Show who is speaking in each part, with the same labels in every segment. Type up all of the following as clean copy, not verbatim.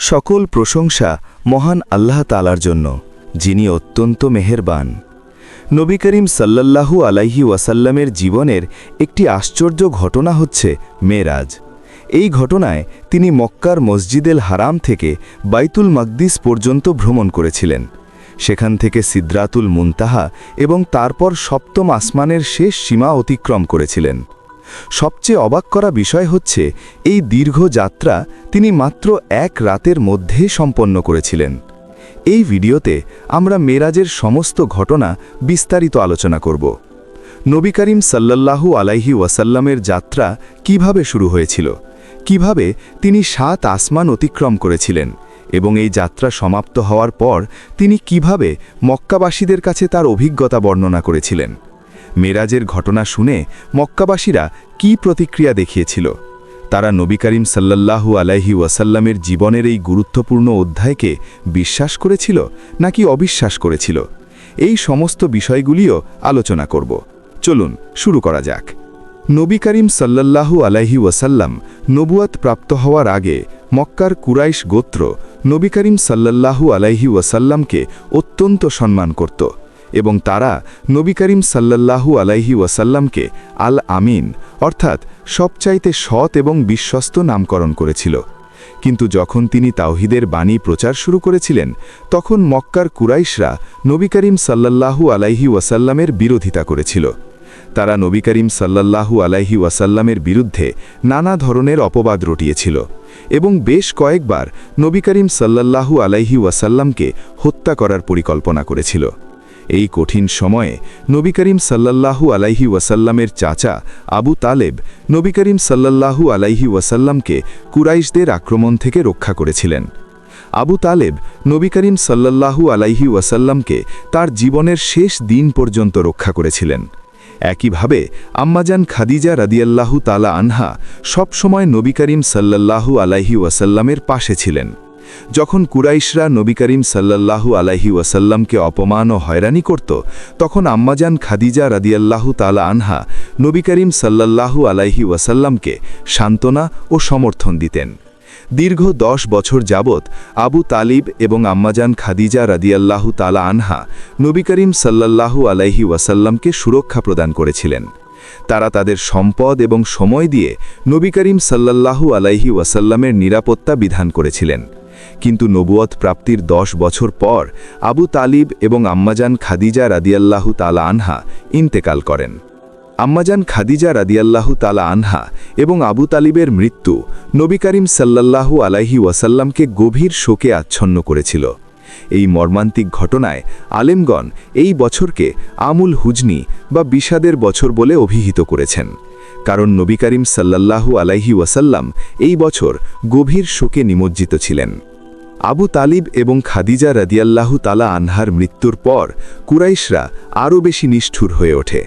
Speaker 1: সকল প্রশংসা মহান আল্লাহ তাআলার জন্য, যিনি অত্যন্ত মেহেরবান। নবী করিম সাল্লাল্লাহু আলাইহি ওয়াসাল্লামের জীবনের একটি আশ্চর্য ঘটনা হচ্ছে মেরাজ। এই ঘটনায় তিনি মক্কার মসজিদুল হারাম থেকে বাইতুল মাকদিস পর্যন্ত ভ্রমণ করেছিলেন। সেখান থেকে সিদরাতুল মুনতাহা এবং তারপর সপ্তম আসমানের শেষ সীমা অতিক্রম করেছিলেন। সবচেয়ে অবাক করা বিষয় হচ্ছে এই দীর্ঘ যাত্রা তিনি মাত্র এক রাতের মধ্যে সম্পন্ন করেছিলেন। এই ভিডিওতে আমরা মেরাজের সমস্ত ঘটনা বিস্তারিত আলোচনা করব। নবী করিম সাল্লাল্লাহু আলাইহি ওয়াসাল্লামের যাত্রা কিভাবে শুরু হয়েছিল, কিভাবে তিনি 7 আসমান অতিক্রম করেছিলেন এবং এই যাত্রা সমাপ্ত হওয়ার পর তিনি কিভাবে মক্কাবাসীদের কাছে তার অভিজ্ঞতা বর্ণনা করেছিলেন। মেরাজের ঘটনা শুনে মক্কাবাসীরা কি প্রতিক্রিয়া দেখিয়েছিল? তারা নবী করিম সাল্লাল্লাহু আলাইহি ওয়াসাল্লামের জীবনের এই গুরুত্বপূর্ণ অধ্যায়কে বিশ্বাস করেছিল নাকি অবিশ্বাস করেছিল? এই সমস্ত বিষয়গুলিও আলোচনা করব। চলুন শুরু করা যাক। নবী করিম সাল্লাল্লাহু আলাইহি ওয়াসাল্লাম নবুয়াত প্রাপ্ত হওয়ার আগে মক্কার কুরাইশ গোত্র নবী করিম সাল্লাল্লাহু আলাইহি ওয়াসাল্লামকে অত্যন্ত সম্মান করত এবং তারা নবী করিম সাল্লাল্লাহু আলাইহি ওয়াসাল্লামকে আল আমিন অর্থাৎ সবচাইতে সৎ এবং বিশ্বস্ত নামকরণ করেছিল। কিন্তু যখন তিনি তাওহীদের বাণী প্রচার শুরু করেছিলেন, তখন মক্কার কুরাইশরা নবী করিম সাল্লাল্লাহু আলাইহি ওয়াসাল্লামের বিরোধিতা করেছিল। তারা নবী করিম সাল্লাল্লাহু আলাইহি ওয়াসাল্লামের বিরুদ্ধে নানা ধরনের অপবাদ রটিয়েছিল এবং বেশ কয়েকবার নবী করিম সাল্লাল্লাহু আলাইহি ওয়াসাল্লামকে হত্যা করার পরিকল্পনা করেছিল। এই কঠিন সময়ে নবী করিম সাল্লাল্লাহু আলাইহি ওয়াসাল্লামের চাচা আবু তালেব নবী করিম সাল্লাল্লাহু আলাইহি ওয়াসাল্লামকে কুরাইশদের আক্রমণ থেকে রক্ষা করেছিলেন। আবু তালেব নবী করিম সাল্লাল্লাহু আলাইহি ওয়াসাল্লামকে তার জীবনের শেষ দিন পর্যন্ত রক্ষা করেছিলেন। একইভাবে আম্মাজান খাদিজা রাদিয়াল্লাহু তাআলা আনহা সবসময় নবী করিম সাল্লাল্লাহু আলাইহি ওয়াসাল্লামের পাশে ছিলেন। যখন কুরাইশরা নবী করিম সাল্লাল্লাহু আলাইহি ওয়াসাল্লামকে অপমান ও হয়রানি করত, তখন আম্মাজান খাদিজা রাদিয়াল্লাহু তাআলা আনহা নবী করিম সাল্লাল্লাহু আলাইহি ওয়াসাল্লামকে সান্ত্বনা ও সমর্থন দিতেন। দীর্ঘ 10 বছর যাবৎ আবু তালিব এবং আম্মাজান খাদিজা রাদিয়াল্লাহু তাআলা আনহা নবী করিম সাল্লাল্লাহু আলাইহি ওয়াসাল্লামকে সুরক্ষা প্রদান করেছিলেন। তারা তাদের সম্পদ এবং সময় দিয়ে নবী করিম সাল্লাল্লাহু আলাইহি ওয়াসাল্লামের নিরাপত্তা বিধান করেছিলেন। কিন্তু নবুয়ত প্রাপ্তির 10 বছর পর আবু তালিব এবং আম্মাজান খাদিজা রাদিয়াল্লাহু তাআলা আনহা ইন্তেকাল করেন। আম্মাজান খাদিজা রাদিয়াল্লাহু তাআলা আনহা এবং আবু তালিবের মৃত্যু নবী করিম সাল্লাল্লাহু আলাইহি ওয়াসাল্লামকে গভীর শোকে আচ্ছন্ন করেছিল। এই মর্মান্তিক ঘটনায় আলেমগণ এই বছরকে আমুল হুজনি বা বিষাদের বছর বলে অভিহিত করেছেন, কারণ নবী করিম সাল্লাল্লাহু আলাইহি ওয়াসাল্লাম এই বছর গভীর শোকে নিমজ্জিত ছিলেন। আবু তালিব এবং খাদিজা রাদিয়াল্লাহু তাআলা আনহার মৃত্যুর পর কুরাইশরা আরও বেশি নিষ্ঠুর হয়ে ওঠে।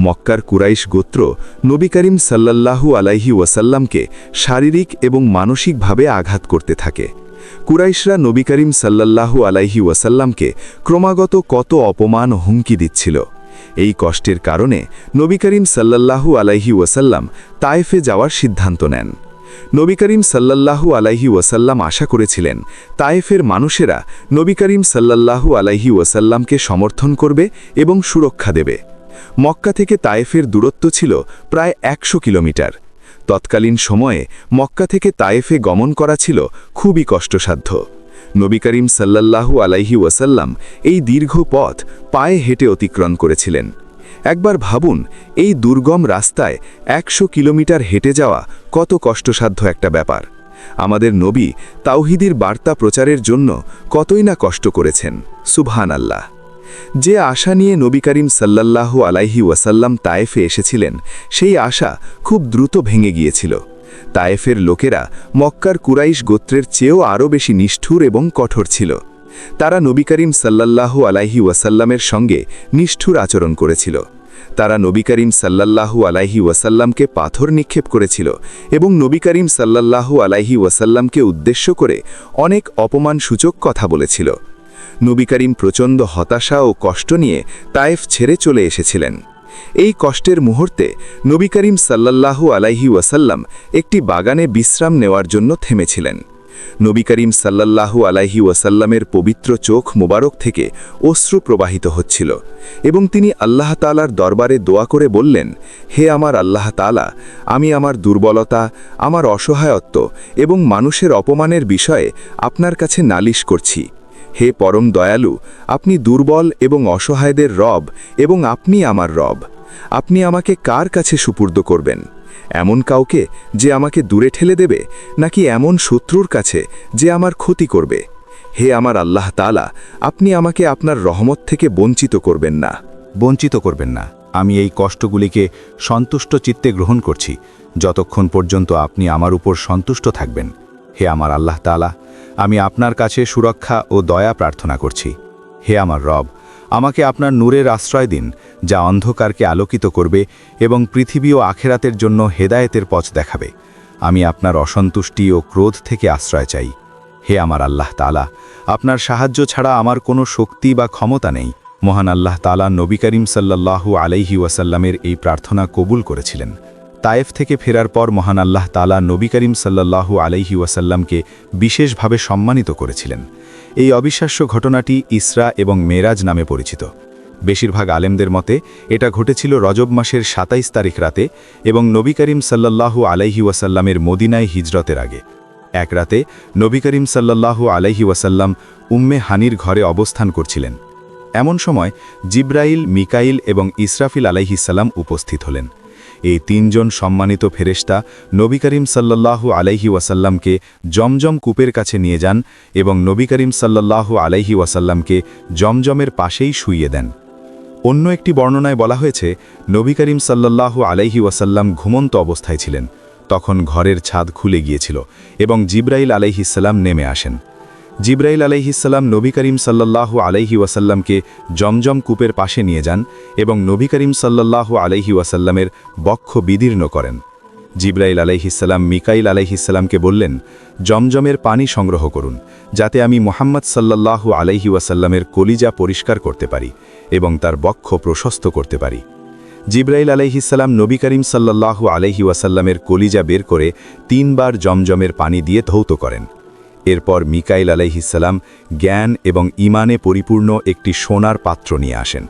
Speaker 1: মক্কার কুরাইশ গোত্র নবী করিম সাল্লাল্লাহু আলাইহি ওয়াসাল্লামকে শারীরিক এবং মানসিকভাবে আঘাত করতে থাকে। কুরাইশরা নবী করিম সাল্লাল্লাহু আলাইহি ওয়াসাল্লামকে ক্রমাগত কত অপমান ও হুমকি দিচ্ছিল। এই কষ্টের কারণে নবী করিম সাল্লাল্লাহু আলাইহি ওয়াসাল্লাম তায়েফে যাওয়ার সিদ্ধান্ত নেন। নবী করিম সাল্লাল্লাহু আলাইহি ওয়াসাল্লাম আশা করেছিলেন তায়েফের মানুষেরা নবী করিম সাল্লাল্লাহু আলাইহি ওয়াসাল্লামকে সমর্থন করবে এবং সুরক্ষা দেবে। মক্কা থেকে তায়েফের দূরত্ব ছিল প্রায় 100 কিলোমিটার। তৎকালীন সময়ে মক্কা থেকে তায়েফে গমন করা ছিল খুবই কষ্টসাধ্য। নবী করিম সাল্লাল্লাহু আলাইহি ওয়াসাল্লাম এই দীর্ঘ পথ পায়ে হেঁটে অতিক্রম করেছিলেন। একবার ভাবুন, এই দুর্গম রাস্তায় 100 কিলোমিটার হেঁটে যাওয়া কত কষ্টসাধ্য একটা ব্যাপার। আমাদের নবী তাওহীদের বার্তা প্রচারের জন্য কতই না কষ্ট করেছেন। সুবহানাল্লাহ। যে আশা নিয়ে নবী করিম সাল্লাল্লাহু আলাইহি ওয়াসাল্লাম তায়েফে এসেছিলেন, সেই আশা খুব দ্রুত ভেঙে গিয়েছিল। তায়েফের লোকেরা মক্কার কুরাইশ গোত্রের চেয়েও আরও বেশি নিষ্ঠুর এবং কঠোর ছিল। তারা নবী করিম সাল্লাল্লাহু আলাইহি ওয়াসাল্লামের সঙ্গে নিষ্ঠুর আচরণ করেছিল। তারা নবী করিম সাল্লাল্লাহু আলাইহি ওয়াসাল্লামকে পাথর নিক্ষেপ করেছিল এবং নবী করিম সাল্লাল্লাহু আলাইহি ওয়াসাল্লামকে উদ্দেশ্য করে অনেক অপমানসূচক কথা বলেছিল। নবী করিম প্রচণ্ড হতাশা ও কষ্ট নিয়ে তায়েফ ছেড়ে চলে এসেছিলেন। এই কষ্টের মুহূর্তে নবী করিম সাল্লাল্লাহু আলাইহি ওয়াসাল্লাম একটি বাগানে বিশ্রাম নেওয়ার জন্য থেমেছিলেন। নবী করিম সাল্লাল্লাহু আলাইহি ওয়াসাল্লামের পবিত্র চোখ মোবারক থেকে অশ্রু প্রবাহিত হচ্ছিল এবং তিনি আল্লাহ তাআলার দরবারে দোয়া করে বললেন, হে আমার আল্লাহ তাআলা, আমি আমার দুর্বলতা, আমার অসহায়ত্ব এবং মানুষের অপমানের বিষয়ে আপনার কাছে নালিশ করছি। হে পরম দয়ালু, আপনি দুর্বল এবং অসহায়দের রব এবং আপনি আমার রব। আপনি আমাকে কার কাছে সুপুর্দ করবেন? এমন কাউকে যে আমাকে দূরে ঠেলে দেবে, নাকি এমন শত্রুর কাছে যে আমার ক্ষতি করবে? হে আমার আল্লাহ তাআলা, আপনি আমাকে আপনার রহমত থেকে বঞ্চিত করবেন না। আমি এই কষ্টগুলিকে সন্তুষ্ট চিত্তে গ্রহণ করছি, যতক্ষণ পর্যন্ত আপনি আমার উপর সন্তুষ্ট থাকবেন। হে আমার আল্লাহ তাআলা, আমি আপনার কাছে সুরক্ষা ও দয়া প্রার্থনা করছি। হে আমার রব, আমাকে আপনার নূরের আশ্রয় দিন, যা অন্ধকারকে আলোকিত করবে এবং পৃথিবী ও আখেরাতের জন্য হেদায়েতের পথ দেখাবে। আমি আপনার অসন্তুষ্টি ও ক্রোধ থেকে আশ্রয় চাই। হে আমার আল্লাহ তাআলা, আপনার সাহায্য ছাড়া আমার কোনো শক্তি বা ক্ষমতা নেই। মহান আল্লাহ তাআলা নবী করিম সাল্লাল্লাহু আলাইহি ওয়াসাল্লামের এই প্রার্থনা কবুল করেছিলেন। তায়েফ থেকে ফেরার পর মহান আল্লাহ তাআলা নবী করিম সাল্লাল্লাহু আলাইহি ওয়াসাল্লামকে বিশেষভাবে সম্মানিত করেছিলেন। এই অবিশ্বাস্য ঘটনাটি ইসরা এবং মেরাজ নামে পরিচিত। বেশিরভাগ আলেমদের মতে এটা ঘটেছিল রজব মাসের ২৭ তারিখ রাতে এবং নবী করিম সাল্লাল্লাহু আলাইহি ওয়াসাল্লামের মদিনায় হিজরতের আগে। এক রাতে নবী করিম সাল্লাল্লাহু আলাইহি ওয়াসাল্লাম উম্মে হানির ঘরে অবস্থান করছিলেন। এমন সময় জিব্রাইল, মিকাইল এবং ইসরাফিল আলাইহিসসালাম উপস্থিত হলেন। এই তিনজন সম্মানিত ফেরেশতা নবী করিম সাল্লাল্লাহু আলাইহি ওয়াসাল্লামকে জমজম কূপের কাছে নিয়ে যান এবং নবী করিম সাল্লাল্লাহু আলাইহি ওয়াসাল্লামকে জমজমের পাশেই শুইয়ে দেন। অন্য একটি বর্ণনায় বলা হয়েছে, নবী করিম সাল্লাল্লাহু আলাইহি ওয়াসাল্লাম ঘুমন্ত অবস্থায় ছিলেন। তখন ঘরের ছাদ খুলে গিয়েছিল এবং জিব্রাইল আলাইহিসসালাম নেমে আসেন। জিব্রাইল আলাইহিসসালাম নবী করিম সাল্লাল্লাহু আলাইহি ওয়াসাল্লামকে জমজম কূপের পাশে নিয়ে যান এবং নবী করিম সাল্লাল্লাহু আলাইহি ওয়াসাল্লামের বক্ষ বিদীর্ণ করেন। জিব্রাইল আলাইহিসসালাম মিকাইল আলাইহিসসালামকে বললেন, জমজমের পানি সংগ্রহ করুন, যাতে আমি মুহাম্মদ সাল্লাল্লাহু আলাইহি ওয়াসাল্লামের কলিজা পরিষ্কার করতে পারি এবং তার বক্ষ প্রশস্ত করতে পারি। জিব্রাইল আলাইহিসসালাম নবী করিম সাল্লাল্লাহু আলাইহি ওয়াসাল্লামের কলিজা বের করে ৩ বার জমজমের পানি দিয়ে ধৌত করেন। এরপর মিকাইল আলাইহিসসালাম জ্ঞান এবং ঈমানে পরিপূর্ণ একটি সোনার পাত্র নিয়ে আসেন।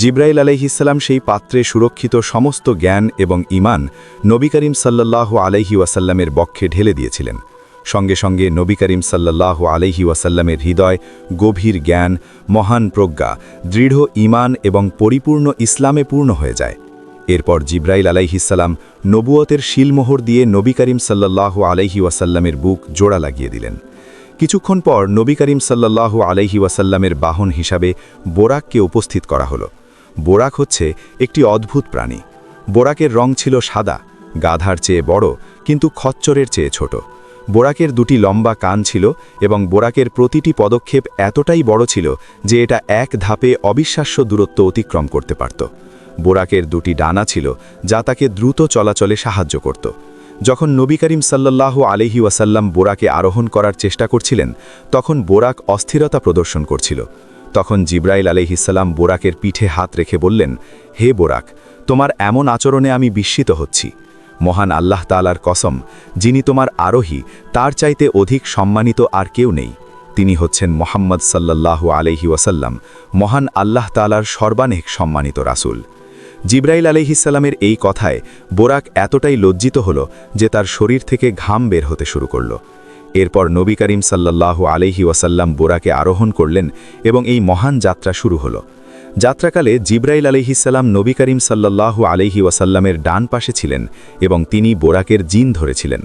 Speaker 1: জিব্রাইল আলাইহিসসালাম সেই পাত্রে সুরক্ষিত সমস্ত জ্ঞান এবং ঈমান নবী করিম সাল্লাল্লাহু আলাইহি ওয়াসাল্লামের বক্ষে ঢেলে দিয়েছিলেন। সঙ্গে সঙ্গে নবী করিম সাল্লাল্লাহু আলাইহি ওয়াসাল্লামের হৃদয় গভীর জ্ঞান, মহান প্রজ্ঞা, দৃঢ় ঈমান এবং পরিপূর্ণ ইসলামে পূর্ণ হয়ে যায়। এরপর জিব্রাইল আলাইহিসসালাম নবুয়তের শিলমোহর দিয়ে নবী করিম সাল্লাল্লাহু আলাইহি ওয়াসাল্লামের বুক জোড়া লাগিয়ে দিলেন। কিছুক্ষণ পর নবী করিম সাল্লাল্লাহু আলাইহি ওয়াসাল্লামের বাহন হিসাবে বোরাককে উপস্থিত করা হলো। বোরাক হচ্ছে একটি অদ্ভুত প্রাণী। বোরাকের রং ছিল সাদা, গাধার চেয়ে বড় কিন্তু খচ্চরের চেয়ে ছোট। বোরাকের দুটি লম্বা কান ছিল এবং বোরাকের প্রতিটি পদক্ষেপ এতটাই বড় ছিল যে এটা এক ধাপে অবিশ্বাস্য দূরত্ব অতিক্রম করতে পারত। বোরাকের দুটি ডানা ছিল যা তাকে দ্রুত চলাচলে সাহায্য করত। যখন নবী করিম সাল্লাল্লাহু আলাইহি ওয়াসাল্লাম বোরাকে আরোহণ করার চেষ্টা করছিলেন, তখন বোরাক অস্থিরতা প্রদর্শন করছিল। তখন জিব্রাইল আলাইহিসসালাম বোরাকের পিঠে হাত রেখে বললেন, হে বোরাক, তোমার এমন আচরণে আমি বিস্মিত হচ্ছি। মহান আল্লাহ তাআলার কসম, যিনি তোমার আরোহী তার চাইতে অধিক সম্মানিত আর কেউ নেই। তিনি হচ্ছেন মুহাম্মদ সাল্লাল্লাহু আলাইহি ওয়াসাল্লাম, মহান আল্লাহ তাআলার সর্বাধিক সম্মানিত রাসূল। জিব্রাইল আলাইহিসসালামের এই কথায় বোরাক এতটাই লজ্জিত হল যে তার শরীর থেকে ঘাম বের হতে শুরু করল। এরপর নবী করিম সাল্লাল্লাহু আলাইহি ওয়াসাল্লাম বোরাকে আরোহণ করলেন এবং এই মহান যাত্রা শুরু হলো। যাত্রাকালে জিব্রাইল আলাইহিসসালাম নবী করিম সাল্লাল্লাহু আলাইহি ওয়াসাল্লামের ডান পাশে ছিলেন এবং তিনি বোরাকের জিন ধরেছিলেন,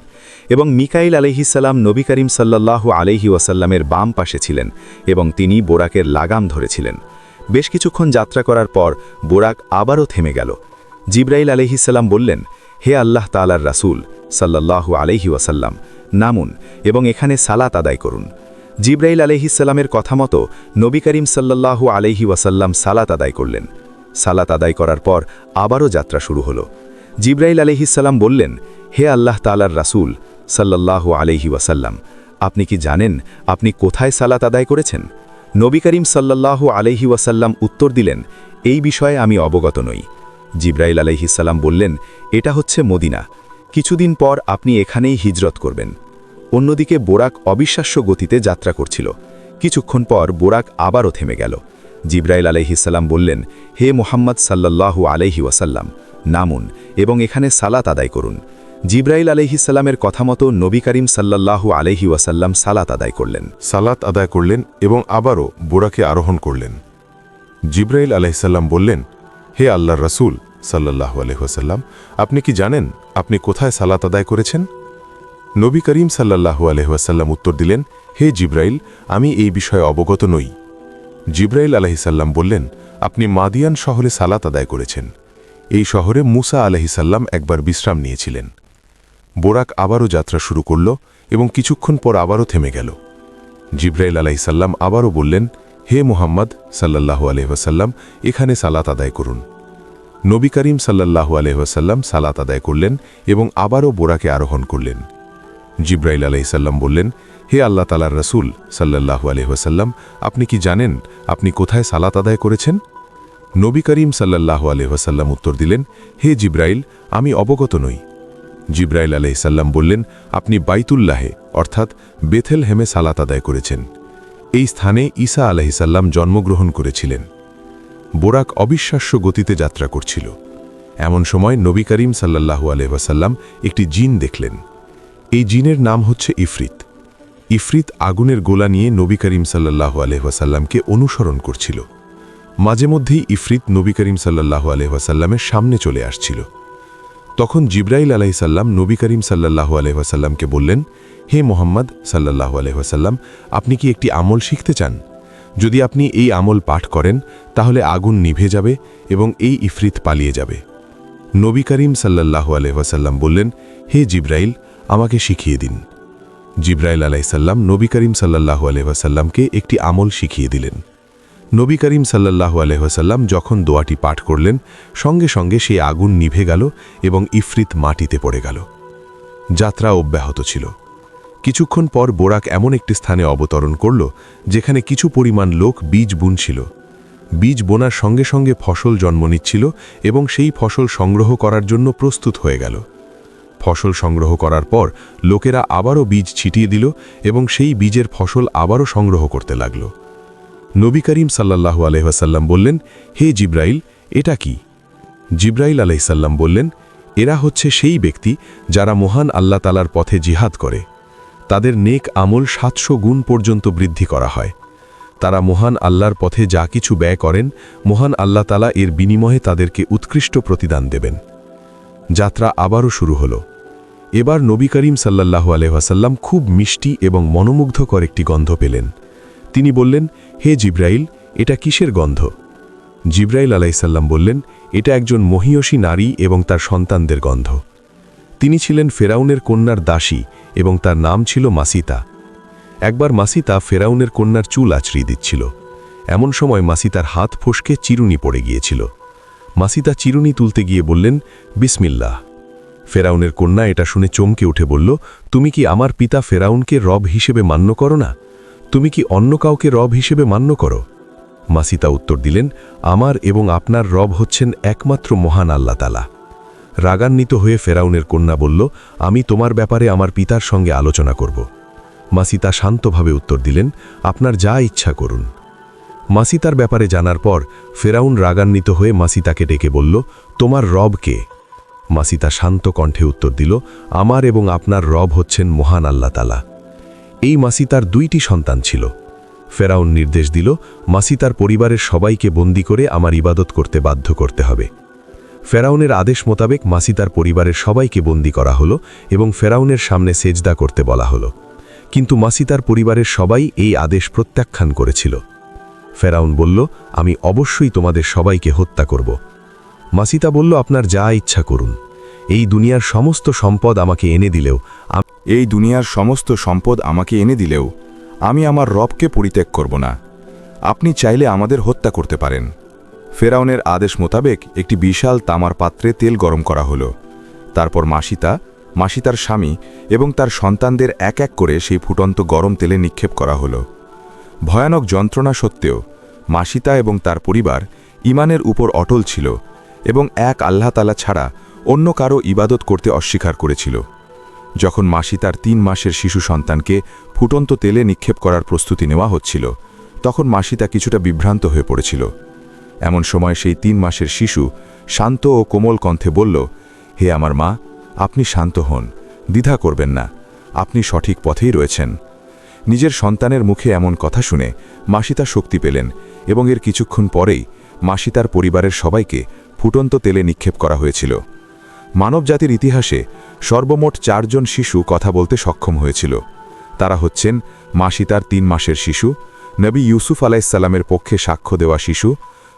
Speaker 1: এবং মিকাইল আলাইহিসসালাম নবী করিম সাল্লাল্লাহু আলাইহি ওয়াসাল্লামের বাম পাশে ছিলেন এবং তিনি বোরাকের লাগাম ধরেছিলেন। বেশ কিছুক্ষণ যাত্রা করার পর বোরাক আবারও থেমে গেল। জিব্রাইল আলাইহিসসালাম বললেন, হে আল্লাহ তাআলার রাসূল সাল্লাল্লাহু আলাইহি ওয়াসাল্লাম, নামুন এবং এখানে সালাত আদায় করুন। জিব্রাইল আলাইহিসসালামের কথা মতো নবী করিম সাল্লাল্লাহু আলাইহি ওয়াসাল্লাম সালাত আদায় করলেন। সালাত আদায় করার পর আবারও যাত্রা শুরু হলো। জিব্রাইল আলাইহিসসালাম বললেন, হে আল্লাহ তাআলার রাসূল সাল্লাল্লাহু আলাইহি ওয়াসাল্লাম, আপনি কি জানেন আপনি কোথায় সালাত আদায় করেছেন? নবী করিম সাল্লাল্লাহু আলাইহি ওয়াসাল্লাম উত্তর দিলেন, এই বিষয়ে আমি অবগত নই। জিব্রাইল আলাইহিসসালাম বললেন, এটা হচ্ছে মদিনা। কিছুদিন পর আপনি এখানেই হিজরত করবেন। অন্যদিকে বোরাক অবিশ্বাস্য গতিতে যাত্রা করছিল। কিছুক্ষণ পর বোরাক আবারও থেমে গেল। জিব্রাইল আলাইহিসসালাম বললেন, হে মুহাম্মদ সাল্লাল্লাহু আলাইহি ওয়াসাল্লাম, নামুন এবং এখানে সালাত আদায় করুন। জিব্রাইল আলাইহিসসালামের কথা মতো নবী করিম সাল্লাল্লাহু আলাইহি ওয়াসাল্লাম সালাত আদায় করলেন।
Speaker 2: সালাত আদায় করলেন এবং আবারও বোরাকে আরোহণ করলেন। জিব্রাইল আলাইহিসসালাম বললেন, হে আল্লাহর রাসূল সাল্লাল্লাহু আলাইহি ওয়াসাল্লাম, আপনি কি জানেন আপনি কোথায় সালাত আদায় করেছেন? নবী করিম সাল্লাল্লাহু আলাইহি ওয়াসাল্লাম উত্তর দিলেন, হে জিব্রাইল, আমি এই বিষয়ে অবগত নই। জিব্রাইল আলাইহিসসালাম বললেন, আপনি মাদিয়ান শহরে সালাত আদায় করেছেন। এই শহরে মুসা আলাইহিসসালাম একবার বিশ্রাম নিয়েছিলেন। বোরাক আবারও যাত্রা শুরু করল এবং কিছুক্ষণ পর আবারও থেমে গেল। জিব্রাইল আলাইহিসসালাম আবারও বললেন, হে মুহাম্মদ সাল্লাল্লাহু আলাইহি ওয়াসাল্লাম, এখানে সালাত আদায় করুন। নবী করিম সাল্লাল্লাহু আলাইহি ওয়াসাল্লাম সালাত আদায় করলেন এবং আবারও বোরাকে আরোহণ করলেন। জিব্রাইল আলাইহিসসালাম বললেন, হে আল্লাহ তাআলার রাসূল সাল্লাল্লাহু আলাইহি ওয়াসাল্লাম, আপনি কি জানেন আপনি কোথায় সালাত আদায় করেছেন? নবী করিম সাল্লাল্লাহু আলাইহি ওয়াসাল্লাম উত্তর দিলেন, হে জিব্রাইল, আমি অবগত নই। জিব্রাইল আলাইহিসসালাম বললেন, আপনি বাইতুল্লাহে অর্থাৎ বেথেলহেমে সালাত আদায় করেছেন। এই স্থানে ঈসা আলাইহিসসালাম জন্মগ্রহণ করেছিলেন। বোরাক অবিশ্বাস্য গতিতে যাত্রা করছিল। এমন সময় নবী করিম সাল্লাল্লাহু আলাইহি ওয়াসাল্লাম একটি জিন দেখলেন। এই জিনের নাম হচ্ছে ইফরিত। ইফরিত আগুনের গোলা নিয়ে নবী করিম সাল্লাল্লাহু আলাইহি ওয়াসাল্লামকে অনুসরণ করছিল। মাঝে মধ্যেই ইফরিত নবী করিম সাল্লাল্লাহু আলাইহি ওয়াসাল্লামের সামনে চলে আসছিল। তখন জিব্রাইল আলাইহিসসালাম নবী করিম সাল্লাল্লাহু আলাইহি ওয়াসাল্লামকে বললেন, হে মুহাম্মদ সাল্লাল্লাহু আলাইহি ওয়াসাল্লাম, আপনি কি একটি আমল শিখতে চান? যদি আপনি এই আমল পাঠ করেন তাহলে আগুন নিভে যাবে এবং এই ইফরিত পালিয়ে যাবে। নবী করিম সাল্লাল্লাহু আলাইহি ওয়াসাল্লাম বললেন, হে জিব্রাইল, আমাকে শিখিয়ে দিন। জিব্রাইল আলাইহিসসালাম নবী করিম সাল্লাল্লাহু আলাইহি ওয়াসাল্লামকে একটি আমল শিখিয়ে দিলেন। নবী করিম সাল্লাল্লাহু আলাইহি ওয়াসাল্লাম যখন দোয়াটি পাঠ করলেন, সঙ্গে সঙ্গে সেই আগুন নিভে গেল এবং ইফরিত মাটিতে পড়ে গেল। যাত্রা অব্যাহত ছিল। কিছুক্ষণ পর বোরাক এমন একটি স্থানে অবতরণ করল যেখানে কিছু পরিমাণ লোক বীজ বুনছিল। বীজ বোনার সঙ্গে সঙ্গে ফসল জন্ম নিচ্ছিল এবং সেই ফসল সংগ্রহ করার জন্য প্রস্তুত হয়ে গেল। ফসল সংগ্রহ করার পর লোকেরা আবারও বীজ ছিটিয়ে দিল এবং সেই বীজের ফসল আবারও সংগ্রহ করতে লাগল। নবী করিম সাল্লাল্লাহু আলাইহি ওয়াসাল্লাম বললেন, হে জিব্রাইল, এটা কি? জিব্রাইল আলাইহিসসালাম বললেন, এরা হচ্ছে সেই ব্যক্তি যারা মহান আল্লাহ তাআলার পথে জিহাদ করে। তাদের নেক আমল 700 গুণ পর্যন্ত বৃদ্ধি করা হয়। তারা মহান আল্লাহর পথে যা কিছু ব্যয় করেন, মহান আল্লাহ তাআলা এর বিনিময়ে তাদেরকে উৎকৃষ্ট প্রতিদান দেবেন। যাত্রা আবারও শুরু হল। এবার নবী করিম সাল্লাল্লাহু আলাইহি ওয়াসাল্লাম খুব মিষ্টি এবং মনোমুগ্ধকর একটি গন্ধ পেলেন। তিনি বললেন, হে জিব্রাইল, এটা কিসের গন্ধ? জিব্রাইল আলাইহিসসালাম বললেন, এটা একজন মহিয়সী নারী এবং তার সন্তানদের গন্ধ। তিনি ছিলেন ফেরাউনের কন্যার দাসী এবং তার নাম ছিল মাসিতা। একবার মাসিতা ফেরাউনের কন্যার চুল আঁচড়িয়ে দিচ্ছিল। এমন সময় মাসিতার হাত ফসকে চিরুনি পড়ে গিয়েছিল। মাসিতা চিরুনি তুলতে গিয়ে বললেন, বিসমিল্লাহ। ফেরাউনের কন্যা এটা শুনে চমকে উঠে বলল, তুমি কি আমার পিতা ফেরাউনকে রব হিসেবে মান্য করো না? তুমি কি অন্য কাউকে রব হিসেবে মান্য করো? মাসিতা উত্তর দিলেন, আমার এবং আপনার রব হচ্ছেন একমাত্র মহান আল্লাহ তাআলা। রাগান্বিত হয়ে ফেরাউনের কন্যা বলল, আমি তোমার ব্যাপারে আমার পিতার সঙ্গে আলোচনা করব। মাসিতা শান্তভাবে উত্তর দিলেন, আপনার যা ইচ্ছা করুন। মাসিতার ব্যাপারে জানার পর ফেরাউন রাগান্বিত হয়ে মাসিতাকে ডেকে বলল, তোমার রব কে? মাসিতা শান্ত কণ্ঠে উত্তর দিল, আমার এবং আপনার রব হচ্ছেন মহান আল্লাহ তাআলা। এই মাসিতার 2টি সন্তান ছিল। ফেরাউন নির্দেশ দিল, মাসিতার পরিবারের সবাইকে বন্দী করে আমার ইবাদত করতে বাধ্য করতে হবে। ফেরাউনের আদেশ মোতাবেক মাসিতার পরিবারের সবাইকে বন্দী করা হলো এবং ফেরাউনের সামনে সেজদা করতে বলা হলো। কিন্তু মাসিতার পরিবারের সবাই এই আদেশ প্রত্যাখ্যান করেছিল। ফেরাউন বলল, আমি অবশ্যই তোমাদের সবাইকে হত্যা করব। মাসিতা বলল, আপনার যা ইচ্ছা করুন। এই দুনিয়ার সমস্ত সম্পদ আমাকে এনে দিলেও আমি আমার রবকে পরিত্যাগ করব না। আপনি চাইলে আমাদের হত্যা করতে পারেন। ফেরাউনের আদেশ মোতাবেক একটি বিশাল তামার পাত্রে তেল গরম করা হলো। তারপর মাসিতার স্বামী এবং তার সন্তানদের এক এক করে সেই ফুটন্ত গরম তেলে নিক্ষেপ করা হলো। ভয়ানক যন্ত্রণা সত্ত্বেও মাসিতা এবং তার পরিবার ঈমানের উপর অটল ছিল এবং এক আল্লাহ তাআলা ছাড়া অন্য কারো ইবাদত করতে অস্বীকার করেছিল। যখন মাসি তার 3 মাসের শিশু সন্তানকে ফুটন্ত তেলে নিক্ষেপ করার প্রস্তুতি নেওয়া হচ্ছিল তখন মাসি তা কিছুটা বিভ্রান্ত হয়ে পড়েছিল। এমন সময় সেই 3 মাসের শিশু শান্ত ও কোমল কণ্ঠে বলল, হে আমার মা, আপনি শান্ত হন, দ্বিধা করবেন না, আপনি সঠিক পথেই রয়েছেন। নিজের সন্তানের মুখে এমন কথা শুনে মাসি তা শক্তি পেলেন এবং এর কিছুক্ষণ পরেই মাসি তার পরিবারের সবাইকে ফুটন্ত তেলে নিক্ষেপ করা হয়েছিল। মানবজাতির ইতিহাসে সর্বমোট 4 জন শিশু কথা বলতে সক্ষম হয়েছিল। তারা হচ্ছেন মাসি তার 3 মাসের শিশু, নবী ইউসুফ আলাইসাল্লামের পক্ষে সাক্ষ্য দেওয়া শিশু,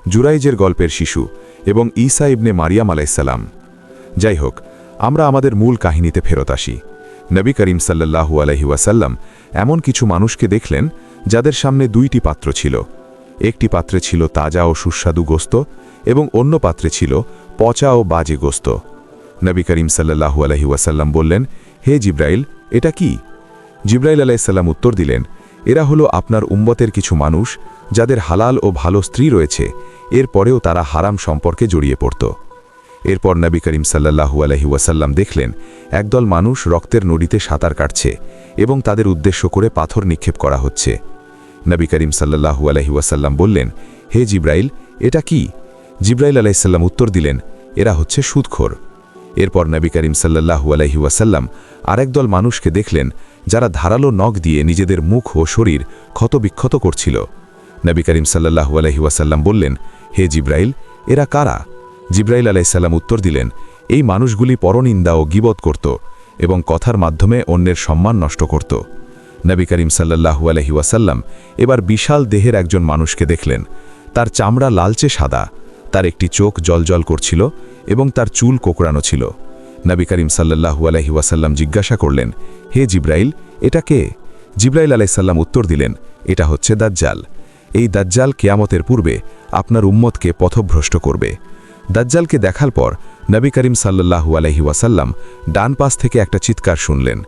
Speaker 2: জুরাইজের গল্পের শিশু এবং ঈসা ইবনে মারিয়াম আলাইসাল্লাম। যাই হোক, আমরা আমাদের মূল কাহিনীতে ফেরত আসি। নবী করিম সাল্লাল্লাহু আলাইহি ওয়াসাল্লাম এমন কিছু মানুষকে দেখলেন যাদের সামনে 2টি পাত্র ছিল। একটি পাত্রে ছিল তাজা ও সুস্বাদু গোস্ত এবং অন্য পাত্রে ছিল পচা ও বাজে গোস্ত। নবী করিম সাল্লাল্লাহু আলাইহি ওয়াসাল্লাম বললেন, হে জিব্রাইল, এটা কি? জিব্রাইল আলাইহিসসালাম উত্তর দিলেন, এরা হলো আপনার উম্মতের কিছু মানুষ যাদের হালাল ও ভালো স্ত্রী রয়েছে, এরপরেও তারা হারাম সম্পর্কে জড়িয়ে পড়ত। এরপর নবী করিম সাল্লাল্লাহু আলাইহি ওয়াসাল্লাম দেখলেন একদল মানুষ রক্তের নদীতে সাঁতার কাটছে এবং তাদের উদ্দেশ্য করে পাথর নিক্ষেপ করা হচ্ছে। নবী করিম সাল্লাল্লাহু আলাইহি ওয়াসাল্লাম বললেন, হে জিব্রাইল, এটা কি? জিব্রাইল আলাইহিসসালাম উত্তর দিলেন, এরা হচ্ছে সুদখোর। এরপর নবী করিম সাল্লাল্লাহু আলাইহি ওয়াসাল্লাম আরেক দল মানুষকে দেখলেন যারা ধারালো নখ দিয়ে নিজেদের মুখ ও শরীর ক্ষতবিক্ষত করছিল। নবী করিম সাল্লাল্লাহু আলাইহি ওয়াসাল্লাম বললেন, হে জিব্রাইল, এরা কারা? জিব্রাইল আলাইহিসসালাম উত্তর দিলেন, এই মানুষগুলি পরনিন্দা ও গীবত করত এবং কথার মাধ্যমে অন্যের সম্মান নষ্ট করত। নবী করিম সাল্লাল্লাহু আলাইহি ওয়াসাল্লাম এবার বিশাল দেহের একজন মানুষকে দেখলেন। তার চামড়া লালচে সাদা, তার একটি চোখ জলজল করছিল এবং তার চুল কোকড়ানো ছিল। নবী করিম সাল্লাল্লাহু আলাইহি ওয়াসাল্লাম জিজ্ঞাসা করলেন, হে জিব্রাইল, এটা কে? জিব্রাইল আলাইহিসসালাম উত্তর দিলেন, এটা হচ্ছে দাজ্জাল। এই দাজ্জাল কিয়ামতের পূর্বে আপনার উম্মতকে পথভ্রষ্ট করবে। দাজ্জালকে দেখার পর নবী করিম সাল্লাল্লাহু আলাইহি ওয়াসাল্লাম ডান পাশ থেকে একটা চিৎকার শুনলেন।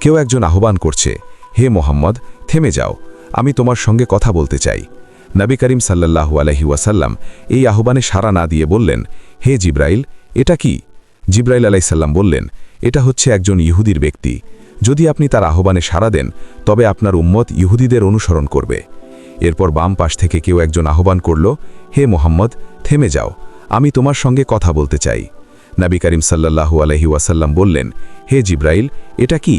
Speaker 2: কেউ একজন আহ্বান করছে, হে মোহাম্মদ, থেমে যাও, আমি তোমার সঙ্গে কথা বলতে চাই। নবী করিম সাল্লাল্লাহু আলাইহি ওয়াসাল্লাম এই আহ্বানে সাড়া না দিয়ে বললেন, হে জিব্রাইল, এটা কি? জিব্রাইল আলাইহিসসালাম বললেন, এটা হচ্ছে একজন ইহুদির ব্যক্তি। যদি আপনি তার আহ্বানে সাড়া দেন তবে আপনার উম্মত ইহুদিদের অনুসরণ করবে। এরপর বাম পাশ থেকে কেউ একজন আহ্বান করল, হে মোহাম্মদ, থেমে যাও, আমি তোমার সঙ্গে কথা বলতে চাই। নবী করিম সাল্লাল্লাহু আলাইহি ওয়াসাল্লাম বললেন, হে জিব্রাইল, এটা কি?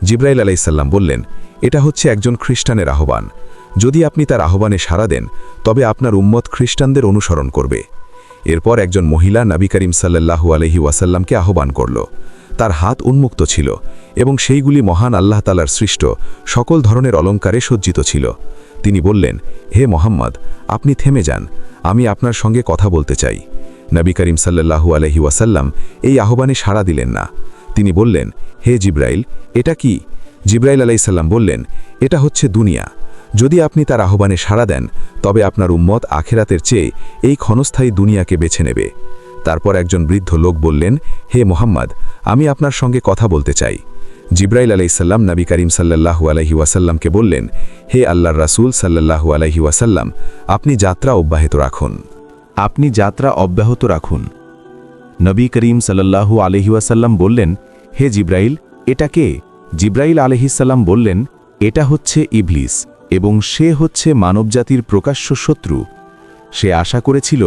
Speaker 2: জিব্রাইল আলাইহিসসালাম বললেন, এটা হচ্ছে একজন খ্রিস্টানের আহ্বান। যদি আপনি তার আহ্বানে সাড়া দেন তবে আপনার উম্মত খ্রিস্টানদের অনুসরণ করবে। এরপর একজন মহিলা নবী করিম সাল্লাল্লাহু আলাইহি ওয়াসাল্লামকে আহ্বান করল। তার হাত উন্মুক্ত ছিল এবং সেইগুলি মহান আল্লাহ তাআলার সৃষ্ট সকল ধরনের অলঙ্কারে সজ্জিত ছিল। তিনি বললেন, হে মোহাম্মদ, আপনি থেমে যান, আমি আপনার সঙ্গে কথা বলতে চাই। নবী করিম সাল্লাল্লাহু আলাইহি ওয়াসাল্লাম এই আহ্বানে সাড়া দিলেন না। তিনি বললেন, হে জিব্রাইল, এটা কি? জিব্রাইল আলাইহিসসালাম বললেন, এটা হচ্ছে দুনিয়া। যদি আপনি তার আহ্বানে সাড়া দেন তবে আপনার উম্মত আখিরাতের চেয়ে এই ক্ষণস্থায়ী দুনিয়াকে বেছে নেবে। তারপর একজন বৃদ্ধ লোক বললেন, হে মোহাম্মদ, আমি আপনার সঙ্গে কথা বলতে চাই। জিব্রাইল আলাইহিসসালাম নবী করিম সাল্লাল্লাহু আলাইহি ওয়াসাল্লামকে বললেন, হে আল্লাহর রাসূল সাল্লাল্লাহু আলাইহি ওয়াসাল্লাম, আপনি যাত্রা অব্যাহত রাখুন।
Speaker 1: আপনি যাত্রা অব্যাহত রাখুন। নবী করিম সাল্লাল্লাহু আলাইহি ওয়াসাল্লাম বললেন, হে জিব্রাইল, এটা কে? জিব্রাইল আলাইহিসসালাম বললেন, এটা হচ্ছে ইবলিস এবং সে হচ্ছে মানবজাতির প্রকাশ্য শত্রু। সে আশা করেছিল